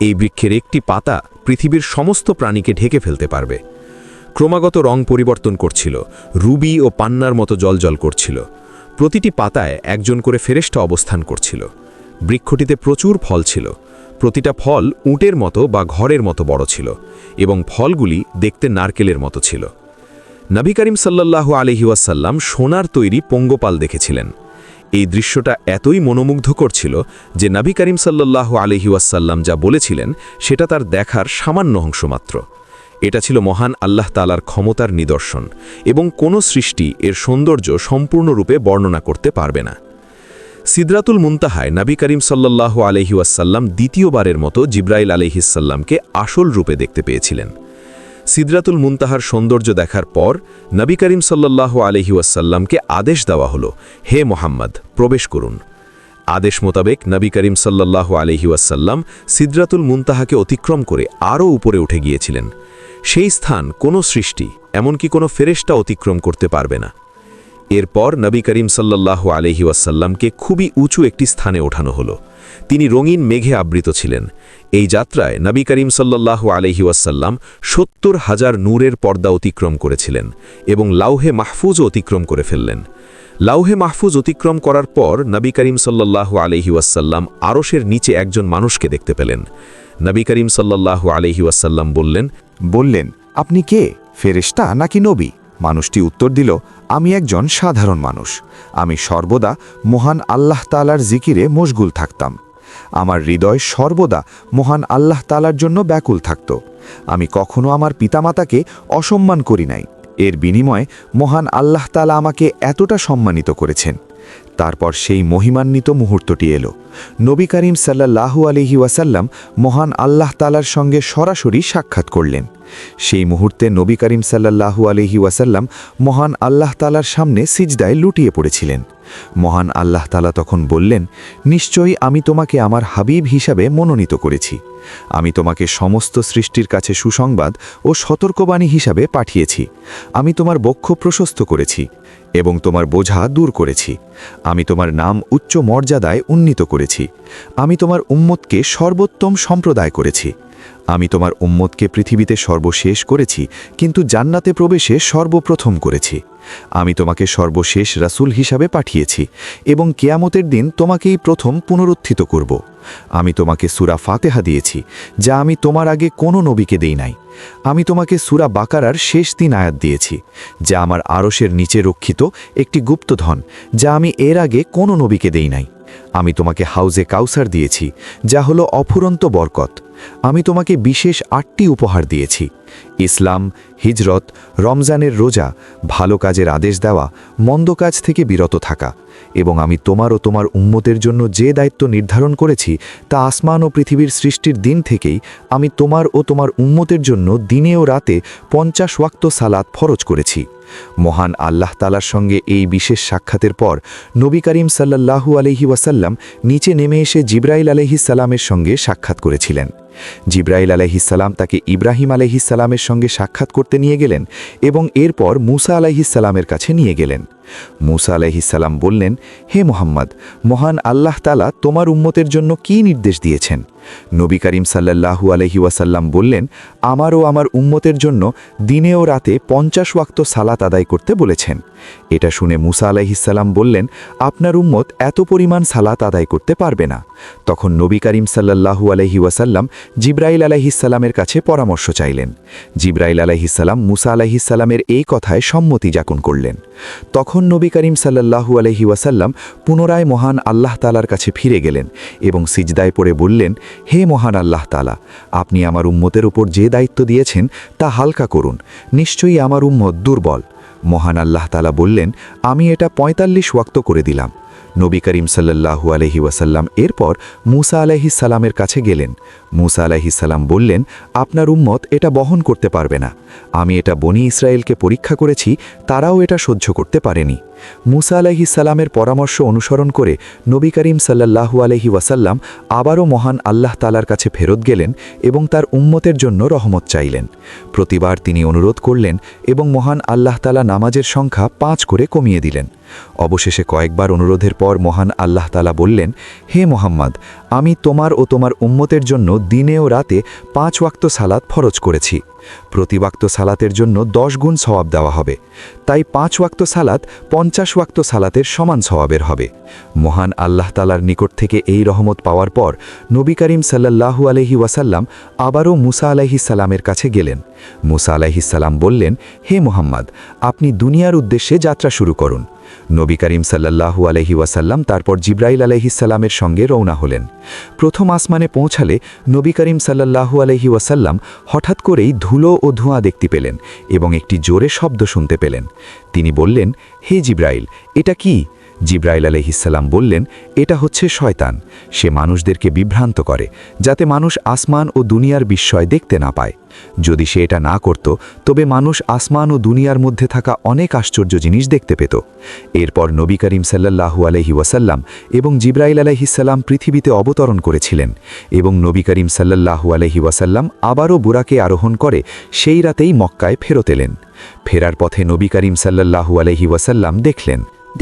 Speaker 4: এই বৃক্ষের একটি পাতা পৃথিবীর সমস্ত প্রাণীকে ঢেকে ফেলতে পারবে। ক্রমাগত রং পরিবর্তন করছিল, রুবি ও পান্নার মতো জ্বলজ্বল করছিল। প্রতিটি পাতায় একজন করে ফেরেশতা অবস্থান করছিল। বৃক্ষটিতে প্রচুর ফল ছিল। প্রতিটা ফল উটের মতো বা ঘরের মতো বড় ছিল এবং ফলগুলি দেখতে নারকেলের মতো ছিল। নবী করিম সাল্লাল্লাহু আলাইহি ওয়াসাল্লাম সোনার তৈরি পঙ্গপাল দেখেছিলেন। এই দৃশ্যটা এতই মনোমুগ্ধকর ছিল যে নবী করিম সাল্লাল্লাহু আলাইহি ওয়াসাল্লাম যা বলেছিলেন সেটা তার দেখার সামান্য অংশ মাত্র। এটা ছিল মহান আল্লাহ তাআলার ক্ষমতার নিদর্শন এবং কোনো সৃষ্টি এর সৌন্দর্য সম্পূর্ণরূপে বর্ণনা করতে পারবে না। সিদরাতুল মুনতাহায় নবী করিম সাল্লাল্লাহু আলাইহি ওয়াসাল্লাম দ্বিতীয়বারের মতো জিব্রাইল আলাইহিসসাল্লামকে আসল রূপে দেখতে পেয়েছিলেন। সিদরাতুল মুনতাহার সৌন্দর্য দেখার পর নবী করিম সাল্লাল্লাহু আলাইহি ওয়াসাল্লামকে আদেশ দেওয়া হলো, হে মুহাম্মদ, প্রবেশ করুন। আদেশ মোতাবেক নবী করিম সাল্লাল্লাহু আলাইহি ওয়াসাল্লাম সিদরাতুল মুনতাহাকে অতিক্রম করে আরও উপরে উঠে গিয়েছিলেন। সেই স্থান কোনো সৃষ্টি, এমনকি কোনো ফেরেশতা অতিক্রম করতে পারবে না। এরপর নবী করিম সাল্লাল্লাহু আলাইহি ওয়াসাল্লামকে খুবই উঁচু একটি স্থানে ওঠানো হলো। তিনি রঙিন মেঘে আবৃত ছিলেন। এই যাত্রায় নবী করিম সাল্লাল্লাহু আলাইহি ওয়াসাল্লাম ৭০,০০০ নূরের পর্দা অতিক্রম করেছিলেন এবং লাউহে মাহফুজও অতিক্রম করে ফেললেন। লাউহে মাহফুজ অতিক্রম করার পর নবী করিম সাল্লাল্লাহু আলাইহি ওয়াসাল্লাম আরশের নিচে একজন মানুষকে দেখতে পেলেন। নবী করিম সাল্লাল্লাহু আলাইহি ওয়াসাল্লাম
Speaker 1: বললেন, আপনি কে, ফেরেশতা নাকি নবী? মানুষটি উত্তর দিল, আমি একজন সাধারণ মানুষ। আমি সর্বদা মহান আল্লাহ তাআলার জিকিরে মশগুল থাকতাম। আমার হৃদয় সর্বদা মহান আল্লাহ তাআলার জন্য ব্যাকুল থাকত। আমি কখনো আমার পিতামাতাকে অসম্মান করি নাই। এর বিনিময়ে মহান আল্লাহ তাআলা আমাকে এতটা সম্মানিত করেছেন। তারপর সেই মহিমান্বিত মুহূর্তটি এলো। নবী করিম সাল্লাল্লাহু আলাইহি ওয়াসাল্লাম মহান আল্লাহ তাআলার সঙ্গে সরাসরি সাক্ষাৎ করলেন। সেই মুহূর্তে নবী করিম সাল্লাল্লাহু আলাইহি ওয়াসাল্লাম মহান আল্লাহ তাআলার সামনে সিজদায় লুটিয়ে পড়েছিলেন। মহান আল্লাহ তাআলা তখন বললেন, নিশ্চয়ই আমি তোমাকে আমার হাবিব হিসাবে মনোনীত করেছি। আমি তোমাকে সমস্ত সৃষ্টির কাছে সুসংবাদ ও সতর্কবাণী হিসাবে পাঠিয়েছি। আমি তোমার বক্ষ প্রশস্ত করেছি এবং তোমার বোঝা দূর করেছি। আমি তোমার নাম উচ্চ মর্যাদায় উন্নীত করেছি। আমি তোমার উম্মতকে সর্বোত্তম সম্প্রদায় করেছি। আমি তোমার উম্মতকে পৃথিবীতে সর্বশেষ করেছি, কিন্তু জান্নাতে প্রবেশে সর্বপ্রথম করেছি। আমি তোমাকে সর্বশেষ রাসূল হিসাবে পাঠিয়েছি এবং কিয়ামতের দিন তোমাকেই প্রথম পুনরুত্থিত করব। আমি তোমাকে সূরা ফাতিহা দিয়েছি, যা আমি তোমার আগে কোনো নবীকে দেই নাই। আমি তোমাকে সূরা বাকারার শেষ 3 আয়াত দিয়েছি, যা আমার আরশের নিচে রক্ষিত একটি গুপ্তধন, যা আমি এর আগে কোনো নবীকে দেই নাই। আমি তোমাকে হাউজে কাউসার দিয়েছি, যা হলো অফুরন্ত বরকত। আমি তোমাকে বিশেষ 8টি উপহার দিয়েছি: ইসলাম, হিজরত, রমজানের রোজা, ভালো কাজের আদেশ দেওয়া, মন্দ কাজ থেকে বিরত থাকা। এবং আমি তোমার ও তোমার উম্মতের জন্য যে দায়িত্ব নির্ধারণ করেছি তা আসমান ও পৃথিবীর সৃষ্টির দিন থেকেই আমি তোমার ও তোমার উম্মতের জন্য দিনে ও রাতে 50 ওয়াক্ত সালাত ফরজ করেছি। মহান আল্লাহ তাআলার সঙ্গে এই বিশেষ সাক্ষাতের পর নবী করিম সাল্লাল্লাহু আলাইহি ওয়াসাল্লাম নিচে নেমে এসে জিব্রাইল আলাইহিস সালামের সঙ্গে সাক্ষাৎ করেছিলেন। জিব্রাইল আলাইহিসসালাম তাকে ইব্রাহিম আলাইহিসসালামের সঙ্গে সাক্ষাৎ করতে নিয়ে গেলেন এবং এরপর মুসা আলাইহিসসালামের কাছে নিয়ে গেলেন। মুসা আলাইহিসসালাম বললেন, হে মুহাম্মদ, মহান আল্লাহ তাআলা তোমার উম্মতের জন্য কী নির্দেশ দিয়েছেন? নবী করিম সাল্লাল্লাহু আলাইহি ওয়াসাল্লাম বললেন, আমার ও আমার উম্মতের জন্য দিনে ও রাতে 50 ওয়াক্ত সালাত আদায় করতে বলেছেন। এটা শুনে মুসা আলাইহিসসালাম বললেন, আপনার উম্মত এত পরিমাণ সালাত আদায় করতে পারবে না। তখন নবী করিম সাল্লাল্লাহু আলাইহি ওয়াসাল্লাম জিব্রাইল আলাইহিসসালামের কাছে পরামর্শ চাইলেন। জিব্রাইল আলাইহিসসালাম মুসা আলাইহিসসালামের এই কথায় সম্মতি জ্ঞাপন করলেন। তখন নবী করিম সাল্লাল্লাহু আলাইহি ওয়াসাল্লাম পুনরায় মহান আল্লাহ তাআলার কাছে ফিরে গেলেন এবং সিজদায় পড়ে বললেন, হে মহান আল্লাহ তাআলা, আপনি আমার উম্মতের উপর যে দায়িত্ব দিয়েছেন তা হালকা করুন। নিশ্চয়ই আমার উম্মত দুর্বল। মহান আল্লাহ তাআলা বললেন, আমি এটা 45 ওয়াক্ত করে দিলাম। নবী করিম সাল্লাল্লাহু আলাইহি ওয়াসাল্লাম এরপর মুসা আলাইহিসসালামের কাছে গেলেন। মুসা আলাইহিসসালাম বললেন, আপনার উম্মত এটা বহন করতে পারবে না। আমি এটা বনি ইসরায়েলকে পরীক্ষা করেছি, তারাও এটা সহ্য করতে পারেনি। মুসা আলাইহিসসালামের পরামর্শ অনুসরণ করে নবী করিম সাল্লাল্লাহু আলাইহি ওয়াসাল্লাম আবারও মহান আল্লাহ তাআলার কাছে ফেরত গেলেন এবং তার উম্মতের জন্য রহমত চাইলেন। প্রতিবার তিনি অনুরোধ করলেন এবং মহান আল্লাহ তাআলা নামাজের সংখ্যা 5 করে কমিয়ে দিলেন। অবশেষে কয়েকবার অনুরোধের পর মহান আল্লাহ তাআলা বললেন, হে মুহাম্মদ, আমি তোমার ও তোমার উম্মতের জন্য দিনে ও রাতে 5 ওয়াক্ত সালাত ফরজ করেছি। প্রতি ওয়াক্ত সালাতের জন্য 10 গুণ সওয়াব দেওয়া হবে। তাই 5 ওয়াক্ত সালাত 50 ওয়াক্ত সালাতের সমান সওয়াবের হবে। মহান আল্লাহ তাআলার নিকট থেকে এই রহমত পাওয়ার পর নবী করিম সাল্লাল্লাহু আলাইহি ওয়াসাল্লাম আবারও মুসা আলাইহিসসালামের কাছে গেলেন। মুসা আলাইহিসসালাম বললেন, হে মুহাম্মদ, আপনি দুনিয়ার উদ্দেশ্যে যাত্রা শুরু করুন। নবী করিম সাল্লাল্লাহু আলাইহি ওয়াসাল্লাম তারপর জিব্রাইল আলাইহিসসালামের সঙ্গে রওনা হলেন। প্রথম আসমানে পৌঁছালে নবী করিম সাল্লাল্লাহু আলাইহি ওয়াসাল্লাম হঠাৎ করেই ধুলো ও ধোঁয়া দেখতে পেলেন এবং একটি জোরে শব্দ শুনতে পেলেন। তিনি বললেন, হে জিব্রাইল, এটা কি? জিব্রাইল আলাইহিসসালাম বললেন, এটা হচ্ছে শয়তান। সে মানুষদেরকে বিভ্রান্ত করে যাতে মানুষ আসমান ও দুনিয়ার বিস্ময় দেখতে না পায়। যদি সে এটা না করত তবে মানুষ আসমান ও দুনিয়ার মধ্যে থাকা অনেক আশ্চর্য জিনিস দেখতে পেত। এরপর নবী করিম সাল্লাল্লাহু আলাইহি ওয়াসাল্লাম এবং জিব্রাইল আলাইহিসসালাম পৃথিবীতে অবতরণ করেছিলেন এবং নবী করিম সাল্লাল্লাহু আলাইহি ওয়াসাল্লাম আবারও বুরাকে আরোহণ করে সেই রাতেই মক্কায় ফেরত এলেন। ফেরার পথে নবী করিম সাল্লাল্লাহু আলাইহি ওয়াসাল্লাম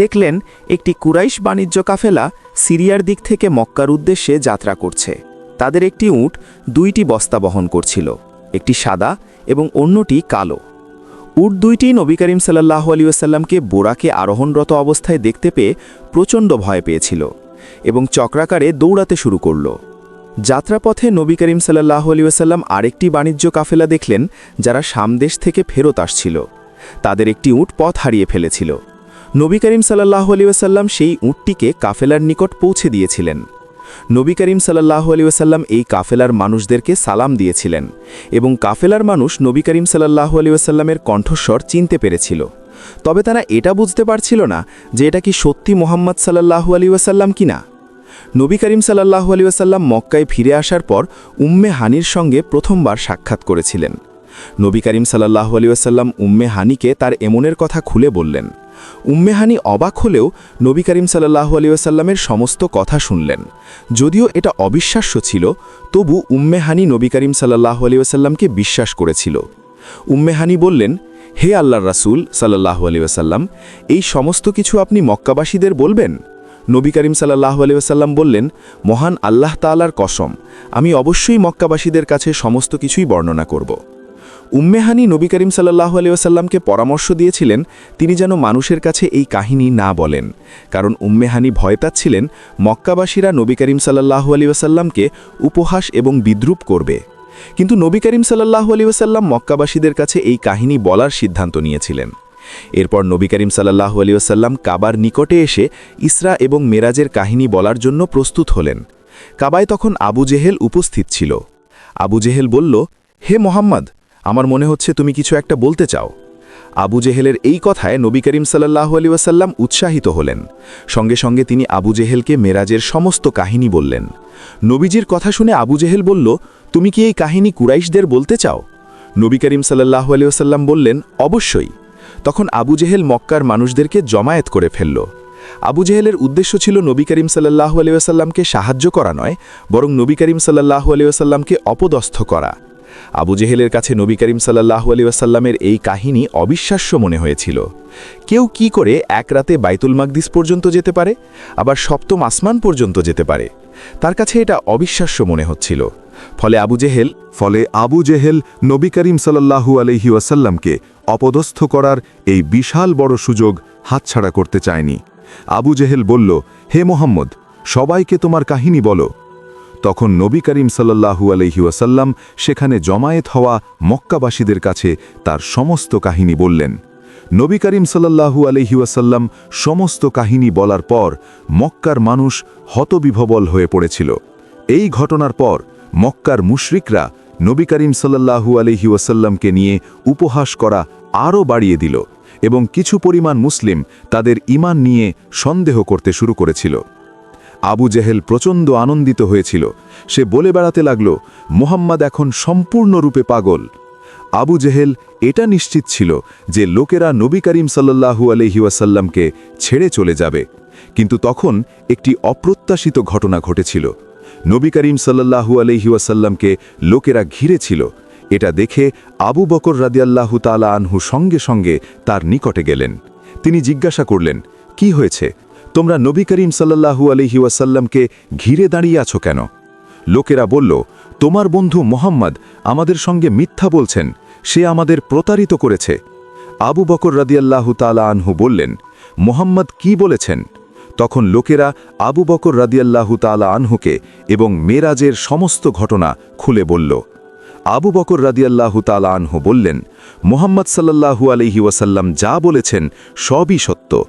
Speaker 1: দেখলেন
Speaker 5: একটি কুরাইশ বাণিজ্য কাফেলা সিরিয়ার দিক থেকে মক্কার উদ্দেশ্যে যাত্রা করছে। তাদের একটি উট 2টি বস্তা বহন করছিল, একটি সাদা এবং অন্যটি কালো। উট 2টি নবী করিম সাল্লাল্লাহু আলাইহি ওয়াসাল্লামকে বোরাকে আরোহণরত অবস্থায় দেখতে পেয়ে প্রচণ্ড ভয় পেয়েছিল এবং চক্রাকারে দৌড়াতে শুরু করল। যাত্রাপথে নবী করিম সাল্লাল্লাহু আলাইহি ওয়াসাল্লাম আরেকটি বাণিজ্য কাফেলা দেখলেন যারা সামদেশ থেকে ফেরত আসছিল। তাদের একটি উট পথ হারিয়ে ফেলেছিল। নবী করিম সাল্লাল্লাহু আলাইহি ওয়াসাল্লাম সেই উটটিকে কাফেলার নিকট পৌঁছে দিয়েছিলেন। নবী করিম সাল্লাল্লাহু আলাইহি ওয়াসাল্লাম এই কাফেলার মানুষদেরকে সালাম দিয়েছিলেন এবং কাফেলার মানুষ নবী করিম সাল্লাল্লাহু আলাইহি ওয়াসাল্লামের কণ্ঠস্বর চিনতে পেরেছিল। তবে তারা এটা বুঝতে পারছিল না যে এটা কি সত্যি মুহাম্মদ সাল্লাল্লাহু আলাইহি ওয়াসাল্লাম কিনা। নবী করিম সাল্লাল্লাহু আলাইহি ওয়াসাল্লাম মক্কায় ফিরে আসার পর উম্মে হানির সঙ্গে প্রথমবার সাক্ষাৎ করেছিলেন। নবী করিম সাল্লাল্লাহু আলাইহি ওয়াসাল্লাম উম্মে হানিকে তার এমনের কথা খুলে বললেন। উম্মে হানি অবাক হলেও নবী করিম সাল্লাল্লাহু আলাইহি ওয়াসাল্লামের সমস্ত কথা শুনলেন। যদিও এটা অবিশ্বাস্য ছিল, তবু উম্মে হানি নবী করিম সাল্লাল্লাহু আলাইহি ওয়াসাল্লামকে বিশ্বাস করেছিল। উম্মে হানি বললেন, হে আল্লাহর রাসূল সাল্লাল্লাহু আলাইহি ওয়াসাল্লাম, এই সমস্ত কিছু আপনি মক্কাবাসীদের বলবেন? নবী করিম সাল্লাল্লাহু আলাইহি ওয়াসাল্লাম বললেন, মহান আল্লাহ তাআলার কসম, আমি অবশ্যই মক্কাবাসীদের কাছে সমস্ত কিছুই বর্ণনা করব। উম্মে হানি নবী করিম সাল্লাল্লাহু আলাইহি ওয়াসাল্লামকে পরামর্শ দিয়েছিলেন তিনি যেন মানুষের কাছে এই কাহিনী না বলেন, কারণ উম্মে হানি ভয় পাচ্ছিলেন মক্কাবাসীরা নবী করিম সাল্লাল্লাহু আলাইহি ওয়াসাল্লামকে উপহাস এবং বিদ্রূপ করবে। কিন্তু নবী করিম সাল্লাল্লাহু আলাইহি ওয়াসাল্লাম মক্কাবাসীদের কাছে এই কাহিনী বলার সিদ্ধান্ত নিয়েছিলেন। এরপর নবী করিম সাল্লাল্লাহু আলাইহি ওয়াসাল্লাম কাবার নিকটে এসে ইসরা এবং মেরাজের কাহিনী বলার জন্য প্রস্তুত হলেন। কাবায় তখন আবু জেহেল উপস্থিত ছিল। আবু জেহেল বলল, হে মুহাম্মদ, আমার মনে হচ্ছে তুমি কিছু একটা বলতে চাও। আবু জেহেলের এই কথায় নবী করিম সাল্লাল্লাহু আলাইহি ওয়াসাল্লাম উৎসাহিত হলেন। সঙ্গে সঙ্গে তিনি আবু জেহেলকে মেরাজের সমস্ত কাহিনী বললেন। নবীজির কথা শুনে আবু জেহেল বলল, তুমি কি এই কাহিনী কুরাইশদের বলতে চাও? নবী করিম সাল্লাল্লাহু আলাইহি ওয়াসাল্লাম বললেন, অবশ্যই। তখন আবু জেহেল মক্কার মানুষদেরকে জমায়েত করে ফেলল।
Speaker 3: আবু জেহেলের উদ্দেশ্য ছিল নবী করিম সাল্লাল্লাহু আলাইহি ওয়াসাল্লামকে সাহায্য করা নয়, বরং নবী করিম সাল্লাল্লাহু আলাইহি ওয়াসাল্লামকে অপদস্থ করা। আবু জেহেলের কাছে নবী করিম সাল্লাল্লাহু আলাইহি ওয়াসাল্লামের এই কাহিনী অবিশ্বাস্য মনে হয়েছিল। কেউ কি করে এক রাতে বাইতুল মাকদিস পর্যন্ত যেতে পারে, আবার সপ্তম আসমান পর্যন্ত যেতে পারে? তার কাছে এটা অবিশ্বাস্য মনে হচ্ছিল। ফলে আবু জেহেল নবী করিম সাল্লাল্লাহু আলাইহি ওয়াসাল্লামকে অপদস্থ করার এই বিশাল বড় সুযোগ হাতছাড়া করতে চায়নি। আবু জেহেল বলল, হে মোহাম্মদ, সবাইকে তোমার কাহিনী বলো। তখন নবী করিম সাল্লাল্লাহু আলাইহি ওয়াসাল্লাম সেখানে জমায়েত হওয়া মক্কাবাসীদের কাছে তার সমস্ত কাহিনী বললেন। নবী করিম সাল্লাল্লাহু আলাইহি ওয়াসাল্লাম সমস্ত কাহিনী বলার পর মক্কার মানুষ হতবিভবল হয়ে পড়েছিল। এই ঘটনার পর মক্কার মুশরিকরা নবী করিম সাল্লাল্লাহু আলাইহি ওয়াসাল্লামকে নিয়ে উপহাস করা আরও বাড়িয়ে দিল এবং কিছু পরিমাণ মুসলিম তাদের ঈমান নিয়ে সন্দেহ করতে শুরু করেছিল। আবু জেহেল প্রচণ্ড আনন্দিত হয়েছিল। সে বলে বেড়াতে লাগল, মুহাম্মদ এখন সম্পূর্ণরূপে পাগল। আবু জেহেল এটা নিশ্চিত ছিল যে লোকেরা নবী করিম সাল্লাল্লাহু আলাইহি ওয়াসাল্লামকে ছেড়ে চলে যাবে। কিন্তু তখন একটি অপ্রত্যাশিত ঘটনা ঘটেছিল। নবী করিম সাল্লাল্লাহু আলাইহি ওয়াসাল্লামকে লোকেরা ঘিরেছিল। এটা দেখে আবু বকর রাদিয়াল্লাহু তাআলা আনহু সঙ্গে সঙ্গে তার নিকটে গেলেন। তিনি জিজ্ঞাসা করলেন, কি হয়েছে? তোমরা নবী করিম সাল্লাল্লাহু আলাইহি ওয়াসাল্লামকে ঘিরে দাঁড়িয়ে আছো কেন? লোকেরা বলল, তোমার বন্ধু মুহাম্মদ আমাদের সঙ্গে মিথ্যা বলছেন, সে আমাদের প্রতারিত করেছে। আবু বকর রাদিয়াল্লাহু তাআলা আনহু বললেন, মুহাম্মদ কি বলেছেন? তখন লোকেরা আবু বকর রাদিয়াল্লাহু তাআলা আনহুকে এবং মেরাজের সমস্ত ঘটনা খুলে বলল। আবু বকর রাদিয়াল্লাহু তাআলা আনহু বললেন, মুহাম্মদ সাল্লাল্লাহু আলাইহি ওয়াসাল্লাম যা বলেছেন সবই সত্য।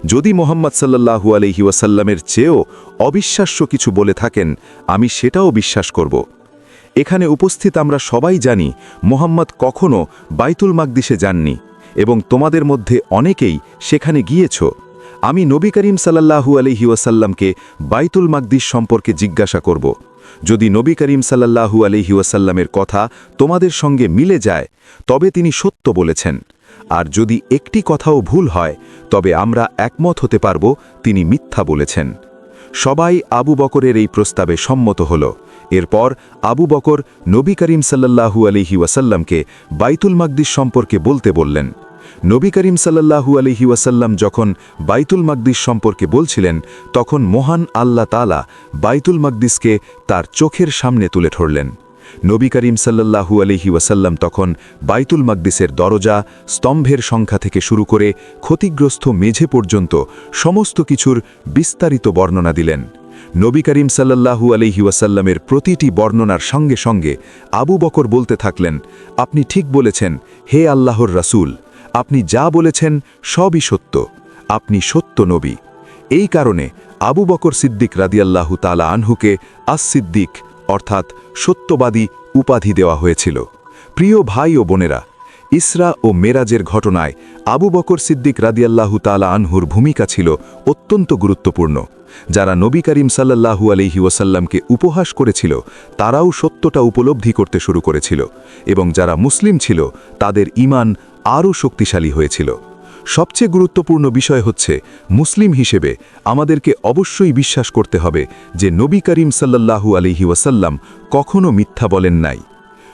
Speaker 3: যদি মুহাম্মদ সাল্লাল্লাহু আলাইহি ওয়াসাল্লামের চেয়েও অবিশ্বাস্য কিছু বলে থাকেন, আমি সেটাও বিশ্বাস করব। এখানে উপস্থিত আমরা সবাই জানি মুহাম্মদ কখনো বাইতুল মাকদিসে যাননি এবং তোমাদের মধ্যে অনেকেই সেখানে গিয়েছ। আমি নবী করিম সাল্লাল্লাহু আলাইহি ওয়াসাল্লামকে বাইতুল মাকদিস সম্পর্কে জিজ্ঞাসা করব। যদি নবী করিম সাল্লাল্লাহু আলাইহি ওয়াসাল্লামের কথা তোমাদের সঙ্গে মিলে যায়, তবে তিনি সত্য বলেছেন। আর যদি একটি কথাও ভুল হয়, তবে আমরা একমত হতে পারব তিনি মিথ্যা বলেছেন। সবাই আবু বকরের এই প্রস্তাবে সম্মত হল। এরপর আবু বকর নবী করিম সাল্লাল্লাহু আলাইহি ওয়াসাল্লামকে বাইতুল মাকদিস সম্পর্কে বলতে বললেন। নবী করিম সাল্লাল্লাহু আলাইহি ওয়াসাল্লাম যখন বাইতুল মাকদিস সম্পর্কে বলছিলেন, তখন মহান আল্লাহ তাআলা বাইতুল মাকদিসকে তার চোখের সামনে তুলে ধরলেন। নবী করিম সাল্লাল্লাহু আলাইহি ওয়াসাল্লাম তখন বাইতুল মাকদিসের দরজা, স্তম্ভের সংখ্যা থেকে শুরু করে ক্ষতিগ্রস্ত মেঝে পর্যন্ত সমস্ত কিছুর বিস্তারিত বর্ণনা দিলেন। নবী করিম সাল্লাল্লাহু আলাইহি ওয়াসাল্লামের প্রতিটি বর্ণনার সঙ্গে সঙ্গে আবু বকর বলতে থাকলেন, আপনি ঠিক বলেছেন হে আল্লাহর রাসূল, আপনি যা বলেছেন সবই সত্য, আপনি সত্য নবী। এই কারণে আবু বকর সিদ্দিক রাদিয়াল্লাহু তাআলা আনহুকে আস-সিদ্দিক অর্থাৎ সত্যবাদী উপাধি দেওয়া হয়েছিল। প্রিয় ভাই ও বোনেরা, ইসরা ও মেরাজের ঘটনায় আবু বকর সিদ্দিক রাদিয়াল্লাহু তাআলা আনহুর ভূমিকা ছিল অত্যন্ত গুরুত্বপূর্ণ। যারা নবী করিম সাল্লাল্লাহু আলাইহি ওয়াসাল্লামকে উপহাস করেছিল, তারাও সত্যটা উপলব্ধি করতে শুরু করেছিল এবং যারা মুসলিম ছিল তাদের ঈমান আরও শক্তিশালী হয়েছিল। সবচেয়ে গুরুত্বপূর্ণ বিষয় হচ্ছে, মুসলিম হিসেবে আমাদেরকে অবশ্যই বিশ্বাস করতে হবে যে নবী করিম সাল্লাল্লাহু আলাইহি ওয়াসাল্লাম কখনো মিথ্যা বলেন নাই।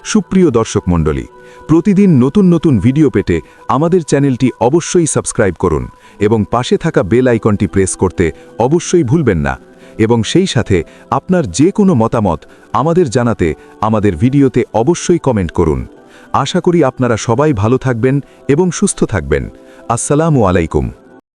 Speaker 3: সুপ্রিয় দর্শক মণ্ডলী, প্রতিদিন নতুন নতুন ভিডিও পেতে আমাদের চ্যানেলটি অবশ্যই সাবস্ক্রাইব করুন এবং পাশে থাকা বেল আইকনটি প্রেস করতে অবশ্যই ভুলবেন না। এবং সেই সাথে আপনার যে কোনো মতামত আমাদের জানাতে আমাদের ভিডিওতে অবশ্যই কমেন্ট করুন। আশা করি আপনারা সবাই ভালো থাকবেন এবং সুস্থ থাকবেন। আসসালামু আলাইকুম।